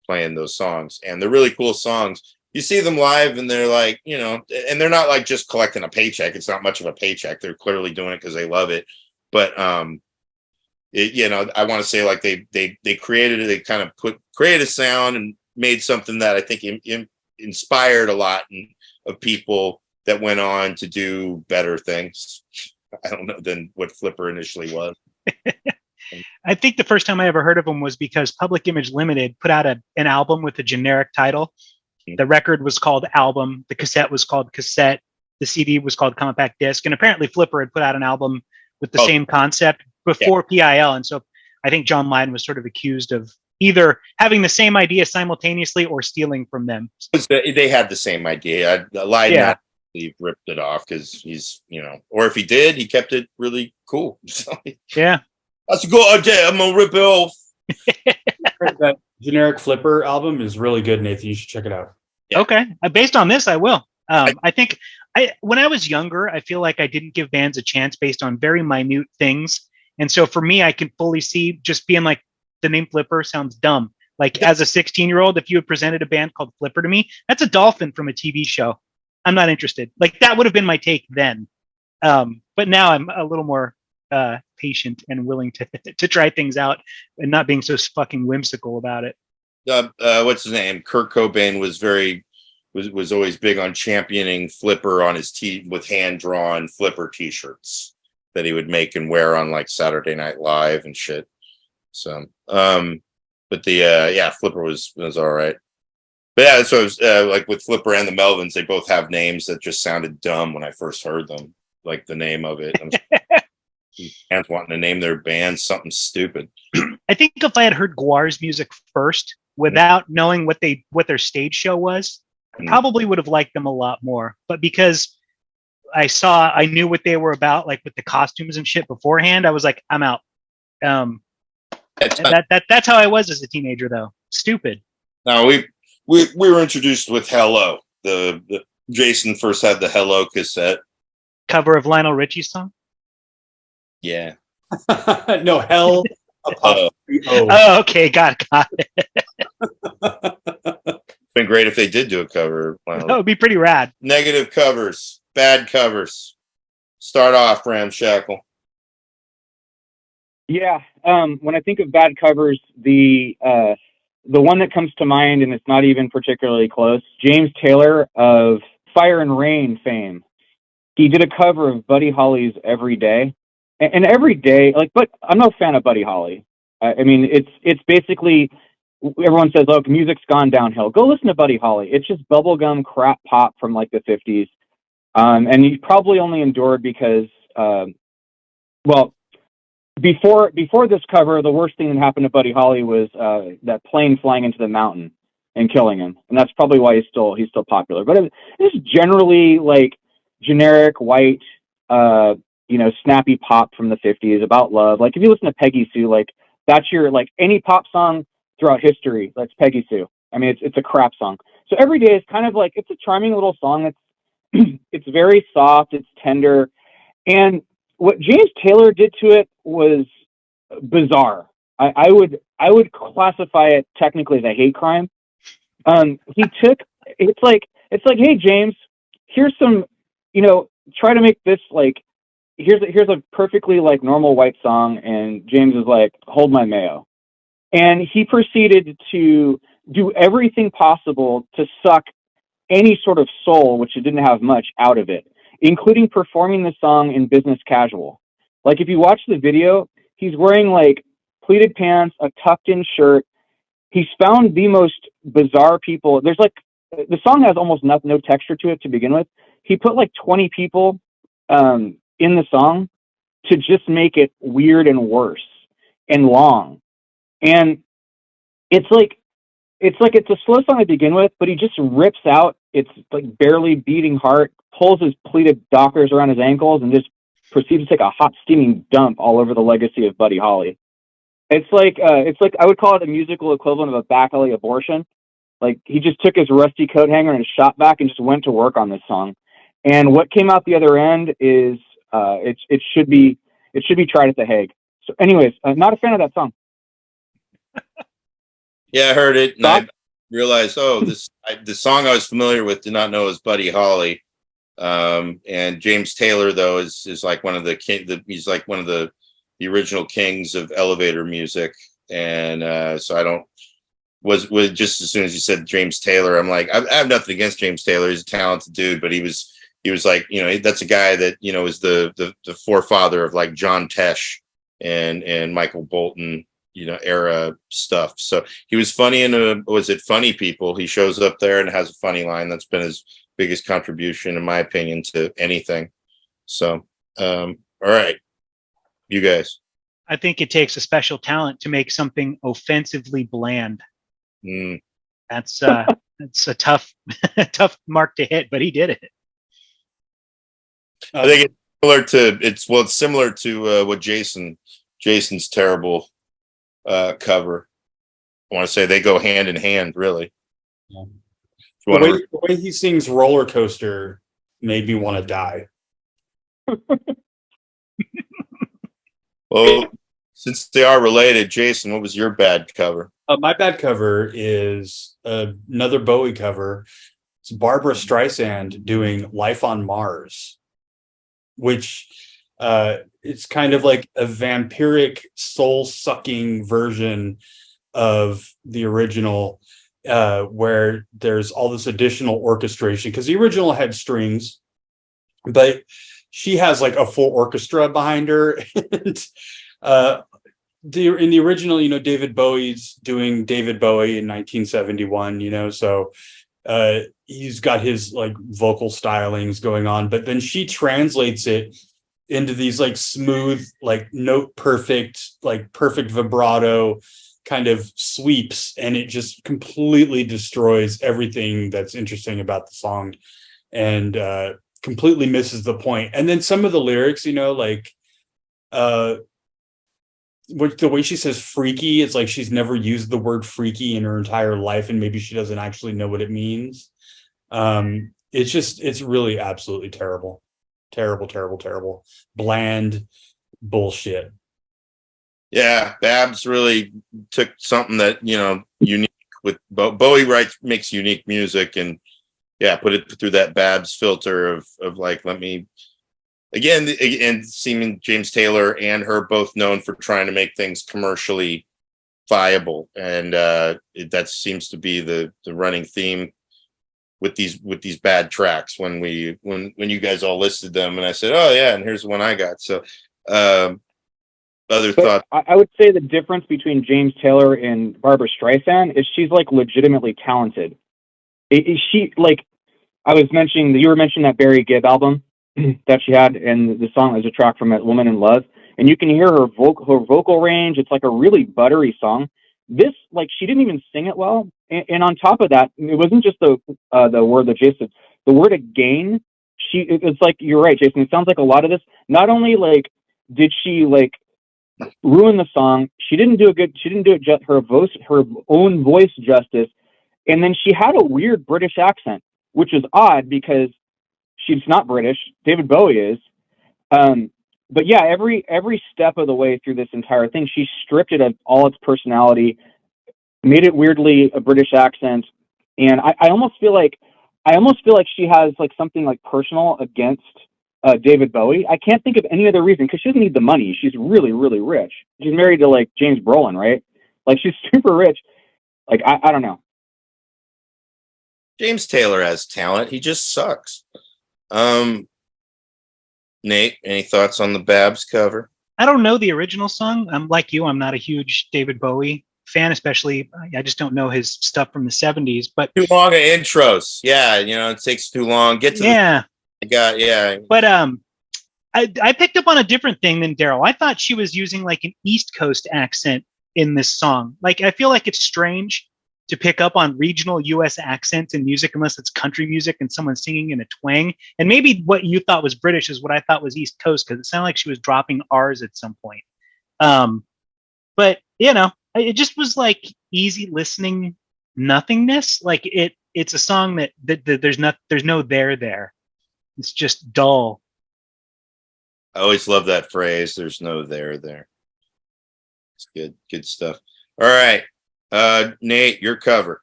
playing those songs. And they're really cool songs. You see them live and they're like, and they're not like just collecting a paycheck. It's not much of a paycheck. They're clearly doing it because they love it. But, I want to say like they created it. They kind of created a sound and made something that I think inspired a lot of people that went on to do better things. I don't know, than what Flipper initially was. I think the first time I ever heard of them was because Public Image Limited put out an album with a generic title. The record was called Album. The cassette was called Cassette. The CD was called Compact Disc. And apparently Flipper had put out an album with the same concept before PIL. And so I think John Lydon was sort of accused of either having the same idea simultaneously or stealing from them. They had the same idea. Lydon ripped it off because he's, or if he did, he kept it really cool. So, yeah. That's a good idea. I'm going to rip it off. That generic Flipper album is really good, Nathan. You should check it out. Yeah. Okay. Based on this, I will. I think when I was younger, I feel like I didn't give bands a chance based on very minute things. And so for me, I can fully see just being like, the name Flipper sounds dumb. Like as a 16-year-old, if you had presented a band called Flipper to me, that's a dolphin from a TV show. I'm not interested. Like that would have been my take then. But now I'm a little more patient and willing to try things out and not being so fucking whimsical about it. What's his name? Kurt Cobain was always big on championing Flipper on his with hand-drawn Flipper t-shirts that he would make and wear on like Saturday Night Live and shit. So, but Flipper was all right. But yeah, so it was, like with Flipper and the Melvins, they both have names that just sounded dumb when I first heard them. Like the name of it, fans wanting to name their band something stupid. I think if I had heard Guar's music first, without knowing what their stage show was, I Mm. probably would have liked them a lot more. But because I knew what they were about, like with the costumes and shit beforehand, I was like, I'm out. That's how I was as a teenager, though. Stupid. No, we were introduced with Hello. The Jason first had the Hello cassette. Cover of Lionel Richie's song. Yeah. No, hell. Apostrophe O. Oh, okay, got it. Been great if they did do a cover. That would be pretty rad. Negative covers, bad covers. Start off, Ramshackle. Yeah. When I think of bad covers, the one that comes to mind, and it's not even particularly close, James Taylor of Fire and Rain fame. He did a cover of Buddy Holly's Every Day. And Every Day, but I'm no fan of Buddy Holly. I mean, it's basically, everyone says, look, music's gone downhill. Go listen to Buddy Holly. It's just bubblegum crap pop from like the 50s. And he probably only endured because, before this cover, the worst thing that happened to Buddy Holly was that plane flying into the mountain and killing him, and that's probably why he's still popular. But it's generally like generic white, snappy pop from the 50s about love. Like if you listen to Peggy Sue, like that's your like any pop song throughout history. That's Peggy Sue. I mean, it's a crap song. So Every Day is kind of like it's a charming little song. It's very soft. It's tender, and what James Taylor did to it was bizarre. I would classify it technically as a hate crime. It's like, hey James, here's some, try to make this like, here's a perfectly like normal white song, and James is like, hold my mayo, and he proceeded to do everything possible to suck any sort of soul, which it didn't have much, out of it, including performing the song in business casual. Like if you watch the video, he's wearing like pleated pants, a tucked in shirt. He's found the most bizarre people. There's like, the song has almost no texture to it to begin with. He put like 20 people in the song to just make it weird and worse and long. And it's a slow song to begin with, but he just rips out its like barely beating heart, pulls his pleated dockers around his ankles, and just proceeds to take a hot steaming dump all over the legacy of Buddy Holly. It's like I would call it a musical equivalent of a back alley abortion. Like he just took his rusty coat hanger and his shop vac and just went to work on this song. And what came out the other end is it should be tried at the Hague. So anyways, not a fan of that song. Yeah, I heard it, and I realized, the song I was familiar with, did not know it was Buddy Holly. And James Taylor, though, is like one of he's like one of the original kings of elevator music. And so was just as soon as you said James Taylor, I'm like, I have nothing against James Taylor. He's a talented dude, but he was like, that's a guy that, is the forefather of like John Tesh and Michael Bolton, era stuff. So he was funny in was it Funny People? He shows up there and has a funny line. That's been his biggest contribution, in my opinion, to anything. So, all right, you guys. I think it takes a special talent to make something offensively bland. That's a tough mark to hit, but he did it. I think it's similar to what Jason's terrible cover. I want to say they go hand in hand, really. Yeah. The way he sings Roller Coaster made me want to die. Well, since they are related, Jason, what was your bad cover? My bad cover is another Bowie cover. It's Barbara Streisand doing Life on Mars, which it's kind of like a vampiric, soul-sucking version of the original, where there's all this additional orchestration, because the original had strings, but she has like a full orchestra behind her. And in the original, David Bowie's doing David Bowie in 1971, so he's got his like vocal stylings going on, but then she translates it into these like smooth, like note perfect, like perfect vibrato, kind of sweeps, and it just completely destroys everything that's interesting about the song, and completely misses the point. And then some of the lyrics, like the way she says freaky, it's like she's never used the word freaky in her entire life, and maybe she doesn't actually know what it means. It's really absolutely terrible. Terrible. Bland bullshit. Yeah, Babs really took something that, unique with Bowie makes unique music, and put it through that Babs filter of like, let me again, and seeming James Taylor and her both known for trying to make things commercially viable, and that seems to be the running theme with these bad tracks. When you guys all listed them, and I said, oh yeah, and here's the one I got. So other thoughts? I would say the difference between James Taylor and Barbara Streisand is she's like legitimately talented. She, like, you were mentioning that Barry Gibb album that she had, and the song is a track from it, Woman in Love, and you can hear her vocal range. It's like a really buttery song. This, like, she didn't even sing it well, and on top of that, it wasn't just the word that Jason, the word again. It's like, you're right, Jason. It sounds like a lot of this. Not only like did she like ruin the song, she didn't do it her own voice justice, and then she had a weird British accent, which is odd because she's not British. David Bowie is. But yeah, every step of the way through this entire thing, she stripped it of all its personality, made it weirdly a British accent, and I almost feel like she has like something like personal against David Bowie. I can't think of any other reason, because she doesn't need the money. She's really, really rich. She's married to like James Brolin, right? Like, she's super rich. Like, I don't know. James Taylor has talent. He just sucks. Nate, any thoughts on the Babs cover? I don't know the original song. I'm like you. I'm not a huge David Bowie fan, especially. I just don't know his stuff from the 70s. But too long of intros. Yeah, it takes too long. Get to But I picked up on a different thing than Daryl. I thought she was using like an East Coast accent in this song. Like, I feel like it's strange to pick up on regional U.S. accents in music unless it's country music and someone singing in a twang. And maybe what you thought was British is what I thought was East Coast, because it sounded like she was dropping R's at some point. But it just was like easy listening nothingness. Like, it's a song that there's no there. It's just dull. I always love that phrase. There's no there. It's good stuff. All right. Nate, your cover.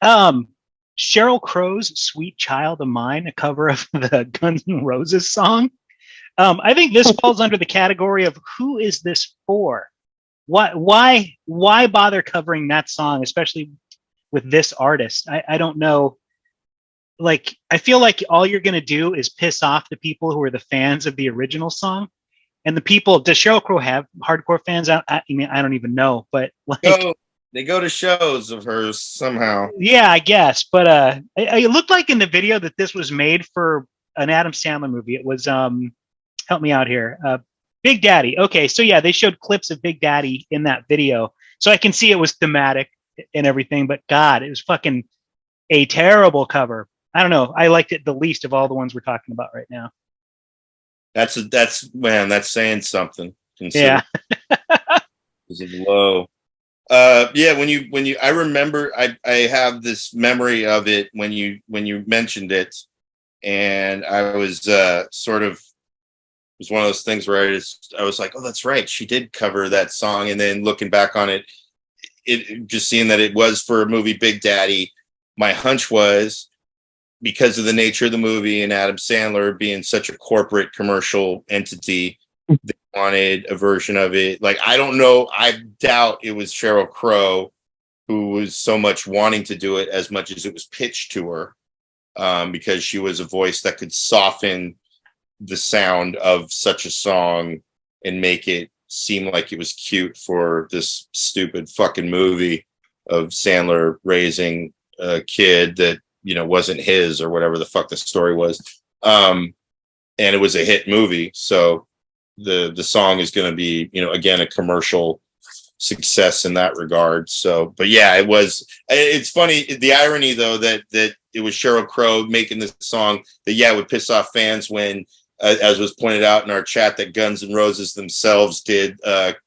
Sheryl Crow's "Sweet Child of Mine," a cover of the Guns N' Roses song. I think this falls under the category of who is this for? Why bother covering that song, especially with this artist? I don't know. Like, I feel like all you're going to do is piss off the people who are the fans of the original song. And the people, does Sheryl Crow have hardcore fans? I don't even know, but like, they go to shows of hers somehow. Yeah, I guess. But it looked like in the video that this was made for an Adam Sandler movie. It was, help me out here, Big Daddy. Okay, so yeah, they showed clips of Big Daddy in that video. So I can see it was thematic and everything, but God, it was fucking a terrible cover. I don't know. I liked it the least of all the ones we're talking about right now. That's saying something. Yeah. Is it low? When I remember, I have this memory of it when you mentioned it, and I was it was one of those things where I was like, oh, that's right, she did cover that song, and then looking back on it just seeing that it was for a movie, Big Daddy, my hunch was, because of the nature of the movie and Adam Sandler being such a corporate commercial entity, they wanted a version of it. Like, I don't know. I doubt it was Sheryl Crow who was so much wanting to do it as much as it was pitched to her, because she was a voice that could soften the sound of such a song and make it seem like it was cute for this stupid fucking movie of Sandler raising a kid that, wasn't his, or whatever the fuck the story was. And it was a hit movie. So the song is going to be, again, a commercial success in that regard. So, but yeah, it's funny. The irony though, that it was Sheryl Crow making this song that, yeah, would piss off fans when, as was pointed out in our chat, that Guns N' Roses themselves did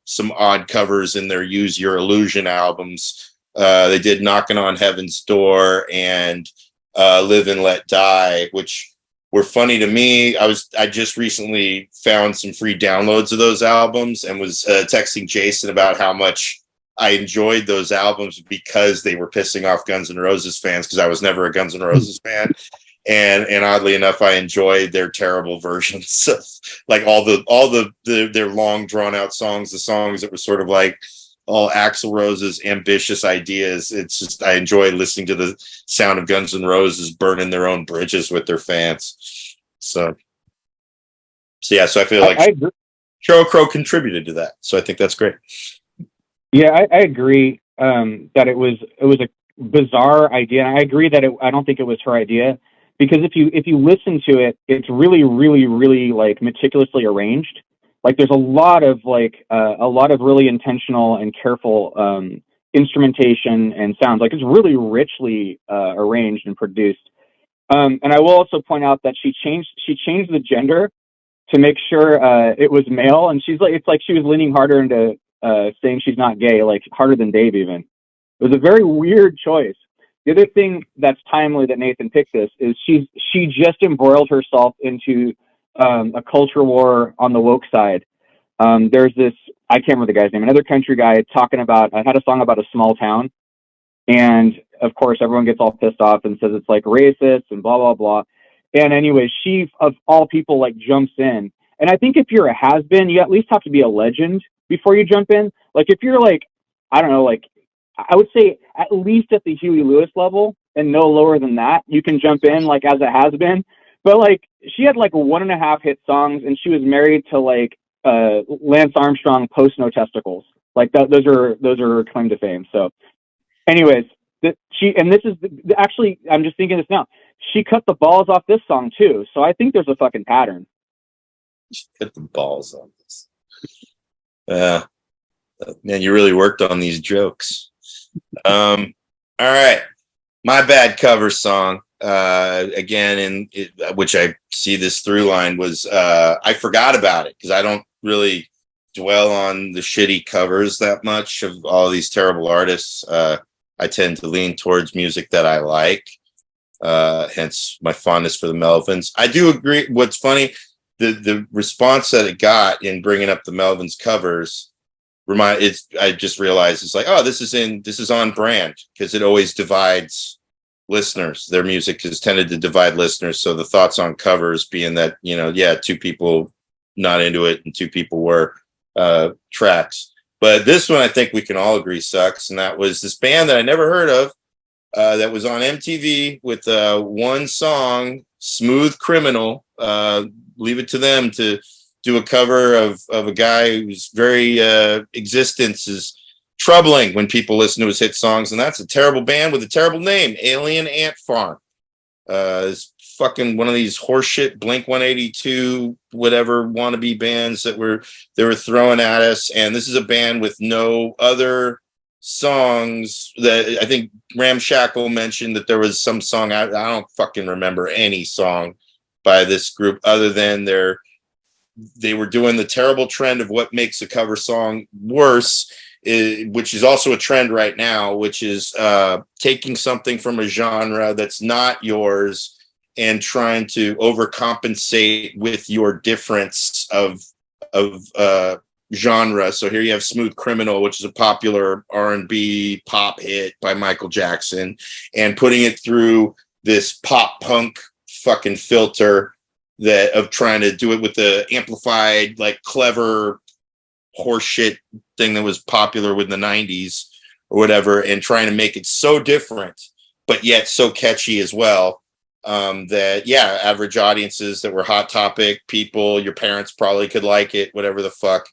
some odd covers in their Use Your Illusion albums. They did Knocking on Heaven's Door and Live and Let Die, which were funny to me. I just recently found some free downloads of those albums and was texting Jason about how much I enjoyed those albums because they were pissing off Guns N' Roses fans, because I was never a Guns N' Roses fan. And oddly enough, I enjoyed their terrible versions of like all their long drawn out songs, the songs that were sort of like all Axl Rose's ambitious ideas. It's just, I enjoy listening to the sound of Guns N' Roses burning their own bridges with their fans. So yeah, so I feel like Sheryl Crow contributed to that. So I think that's great. Yeah, I agree that it was a bizarre idea. And I agree that I don't think it was her idea, because if you listen to it, it's really, really, really like meticulously arranged. Like there's a lot of really intentional and careful instrumentation and sounds. Like it's really richly arranged and produced. And I will also point out that she changed the gender to make sure it was male. And it's like she was leaning harder into saying she's not gay, like harder than Dave even. It was a very weird choice. The other thing that's timely that Nathan picked this is she just embroiled herself into a culture war on the woke side. There's this, I can't remember the guy's name, another country guy talking about, I had a song about a small town. And of course, everyone gets all pissed off and says it's like racist and blah, blah, blah. And anyway, she, of all people, like jumps in. And I think if you're a has-been, you at least have to be a legend before you jump in. Like if you're like, I don't know, like I would say at least at the Huey Lewis level and no lower than that, you can jump in like as a has-been. But like she had like 1.5 hit songs, and she was married to like Lance Armstrong post no testicles. Like those are her claim to fame. So anyways, actually, I'm just thinking this now. She cut the balls off this song too. So I think there's a fucking pattern. Cut the balls on this. Yeah. Man, you really worked on these jokes. All right. My Bad cover song, again, which I see this through line, was I forgot about it because I don't really dwell on the shitty covers that much of all these terrible artists. I tend to lean towards music that I like, hence my fondness for the Melvins. I do agree. What's funny, the response that it got in bringing up the Melvins covers, I just realized it's like, oh, this is on brand, because it always divides listeners. Their music has tended to divide listeners. So the thoughts on covers being that, two people not into it and 2 people were tracks. But this one, I think we can all agree sucks. And that was this band that I never heard of that was on MTV with one song, Smooth Criminal. Leave it to them to do a cover of a guy whose very existence is troubling when people listen to his hit songs. And that's a terrible band with a terrible name, Alien Ant Farm. It's fucking one of these horseshit Blink 182 whatever wannabe bands that they were throwing at us. And this is a band with no other songs. That I think Ramshackle mentioned that there was some song, I don't fucking remember any song by this group other than they were doing the terrible trend of what makes a cover song worse, which is also a trend right now, which is taking something from a genre that's not yours and trying to overcompensate with your difference of genre. So here you have Smooth Criminal, which is a popular R&B pop hit by Michael Jackson, and putting it through this pop punk fucking filter of trying to do it with the amplified, like clever horseshit thing that was popular in the 90s or whatever, and trying to make it so different, but yet so catchy as well. That average audiences that were Hot Topic people, your parents probably could like it, whatever the fuck.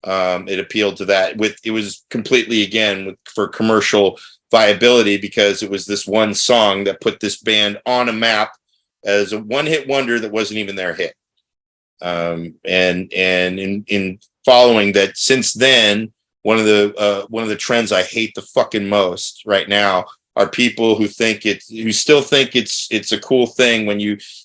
It appealed to that. It was completely, again, for commercial viability, because it was this one song that put this band on a map as a one-hit wonder that wasn't even their hit. And in following that, since then, one of the trends I hate the fucking most right now are people who still think it's a cool thing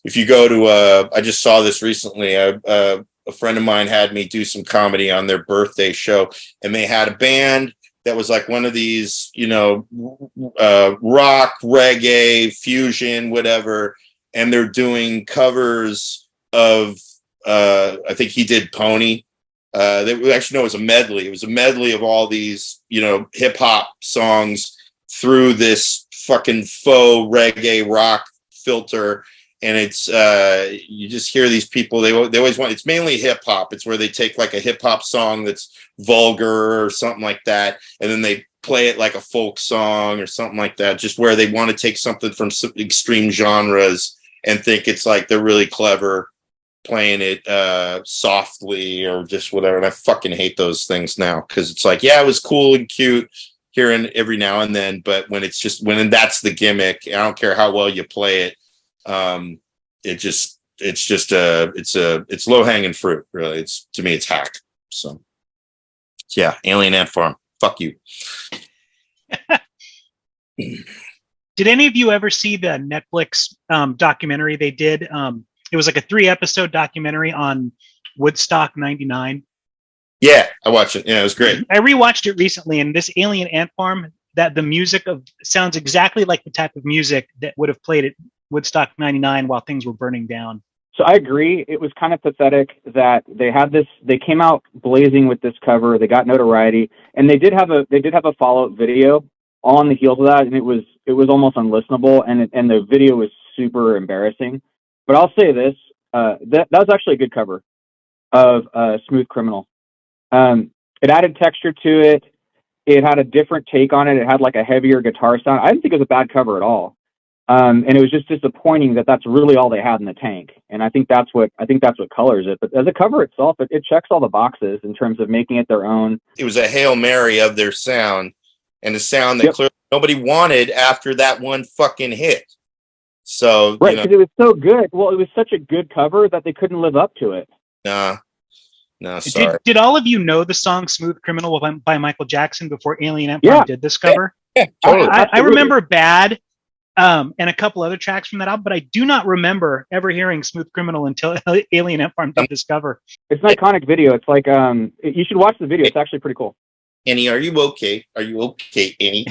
if you go to I just saw this recently. A friend of mine had me do some comedy on their birthday show, and they had a band that was like one of these, rock, reggae, fusion, whatever, and they're doing covers of I think he did Pony. They actually, no, it was a medley. It was a medley of all these, hip hop songs through this fucking faux reggae rock filter. And it's you just hear these people, they always want, it's mainly hip hop. It's where they take like a hip hop song that's vulgar or something like that, and then they play it like a folk song or something like that, just where they want to take something from some extreme genres and think it's like they're really clever playing it softly or just whatever. And I fucking hate those things now, because it's like, yeah, it was cool and cute here and every now and then, but when that's the gimmick, I don't care how well you play it. It's low hanging fruit, really. To me, it's hack. So yeah, Alien Ant Farm. Fuck you. Did any of you ever see the Netflix documentary they did? It was like a 3-episode documentary on Woodstock '99. Yeah, I watched it. Yeah, it was great. I rewatched it recently, and this Alien Ant Farm, that the music sounds exactly like the type of music that would have played at Woodstock '99 while things were burning down. So I agree. It was kind of pathetic that they came out blazing with this cover. They got notoriety, and they did have a follow-up video on the heels of that, and it was almost unlistenable, and the video was super embarrassing. But I'll say this, that was actually a good cover of Smooth Criminal. It added texture to it. It had a different take on it. It had like a heavier guitar sound. I didn't think it was a bad cover at all. And it was just disappointing that that's really all they had in the tank. And I think that's what colors it. But as a cover itself, it checks all the boxes in terms of making it their own. It was a Hail Mary of their sound, and a sound that clearly nobody wanted after that one fucking hit. So, right, because it was so good. Well, it was such a good cover that they couldn't live up to it. No, sorry. Did all of you know the song Smooth Criminal by Michael Jackson before Alien Ant Farm did this cover? Yeah, totally. I remember Bad and a couple other tracks from that album, but I do not remember ever hearing Smooth Criminal until Alien Ant Farm did this cover. It's an iconic video. It's like, you should watch the video. It's actually pretty cool. Annie, are you okay? Are you okay, Annie?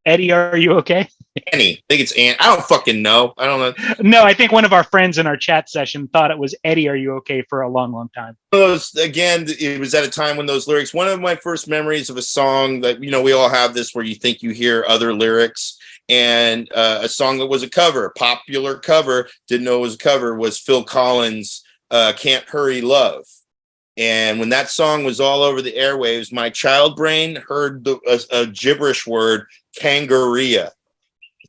Eddie, are you okay? Annie. I think it's Annie. I don't fucking know. I don't know. No, I think one of our friends in our chat session thought it was Eddie, are you okay, for a long, long time. Again, it was at a time when those lyrics, one of my first memories of a song that, we all have this where you think you hear other lyrics, and a song that was a cover, a popular cover, didn't know it was a cover, was Phil Collins' Can't Hurry Love. And when that song was all over the airwaves, my child brain heard a gibberish word, kangaroo.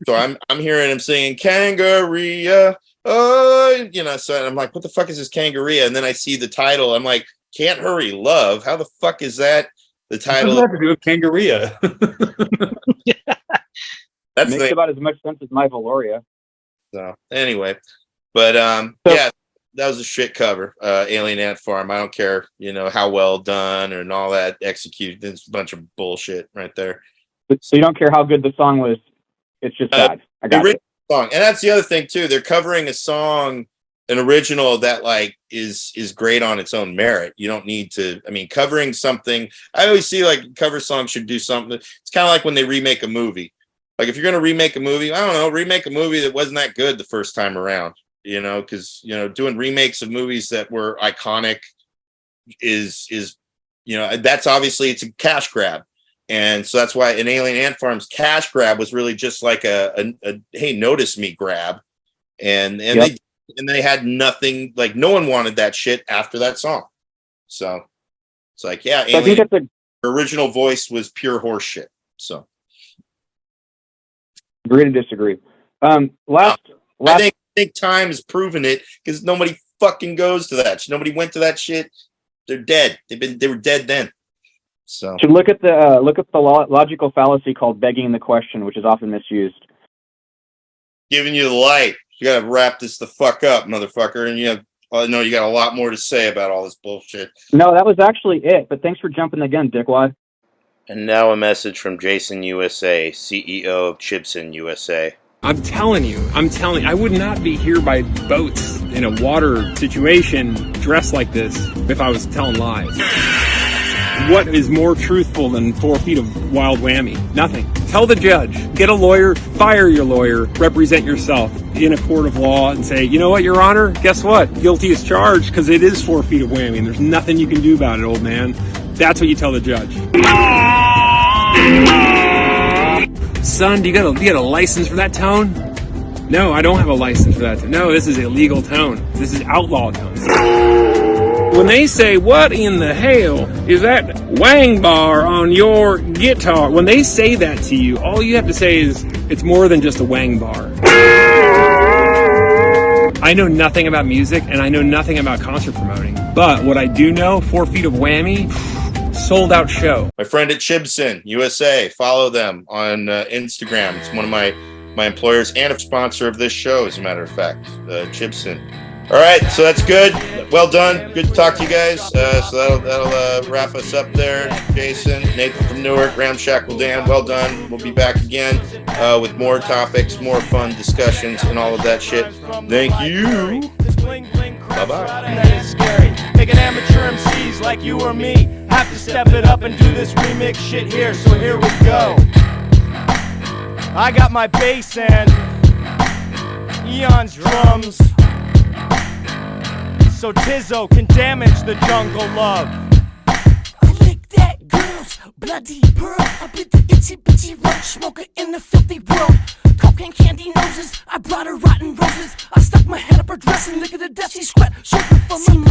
So I'm hearing him singing kangaroo. Oh, so I'm like, what the fuck is this kangaroo? And then I see the title. I'm like, Can't Hurry Love. How the fuck is that the title? What does that have to do with kangaroo? That makes about as much sense as my Valoria. So anyway, but yeah, that was a shit cover. Alien Ant Farm. I don't care, how well done and all that executed. It's a bunch of bullshit right there. So you don't care how good the song was. It's just bad. I got it. Song. And that's the other thing too. They're covering a song, an original that like is great on its own merit. You don't need to, covering something. I always see like cover songs should do something. It's kind of like when they remake a movie. Like if you're going to remake a movie, I don't know, remake a movie that wasn't that good the first time around, because, doing remakes of movies that were iconic is, that's obviously it's a cash grab. And so that's why an Alien Ant Farm's cash grab was really just like a hey, notice me grab. And they had nothing, like no one wanted that shit after that song. So it's like, yeah, so Alien, the original voice was pure horse shit. So agree to disagree. I think time has proven it, because nobody fucking goes to that. Nobody went to that shit. They're dead. They were dead then. So should look at the logical fallacy called begging the question, which is often misused. Giving you the light. You gotta wrap this the fuck up, motherfucker. And I know you got a lot more to say about all this bullshit. No, that was actually it. But thanks for jumping the gun, dickwad. And now a message from Jason USA, CEO of Chibson USA. I'm telling you, I would not be here by boats in a water situation dressed like this if I was telling lies. What is more truthful than 4 feet of wild whammy? Nothing. Tell the judge, get a lawyer, fire your lawyer, represent yourself in a court of law and say, you know what, Your Honor, guess what? Guilty as charged because it is 4 feet of whammy and there's nothing you can do about it, old man. That's what you tell the judge. Son, do you got a license for that tone? No, I don't have a license for that tone. No, this is illegal tone. This is outlaw tone. When they say, what in the hell is that wang bar on your guitar? When they say that to you, all you have to say is, it's more than just a wang bar. I know nothing about music and I know nothing about concert promoting. But what I do know, 4 feet of whammy, sold out show. My friend at Chibson USA, follow them on Instagram. It's one of my employers and a sponsor of this show, as a matter of fact, Chibson. All right, so that's good. Well done. Good to talk to you guys. So that'll wrap us up there. Jason, Nathan from Newark, Ramshackle Dan, well done. We'll be back again with more topics, more fun discussions, and all of that shit. Thank you. Bye-bye. Making amateur MCs like you or me have to step it up and do this remix shit here, so here we go. I got my bass and Eon's drums, so Tizzo can damage the jungle love. I lick that girl's bloody pearl. I bit the itsy bitsy roach smoker in the filthy world. Coke and candy noses, I brought her rotten roses. I stuck my head up her dress and lick at the death she sweat. Sugar for my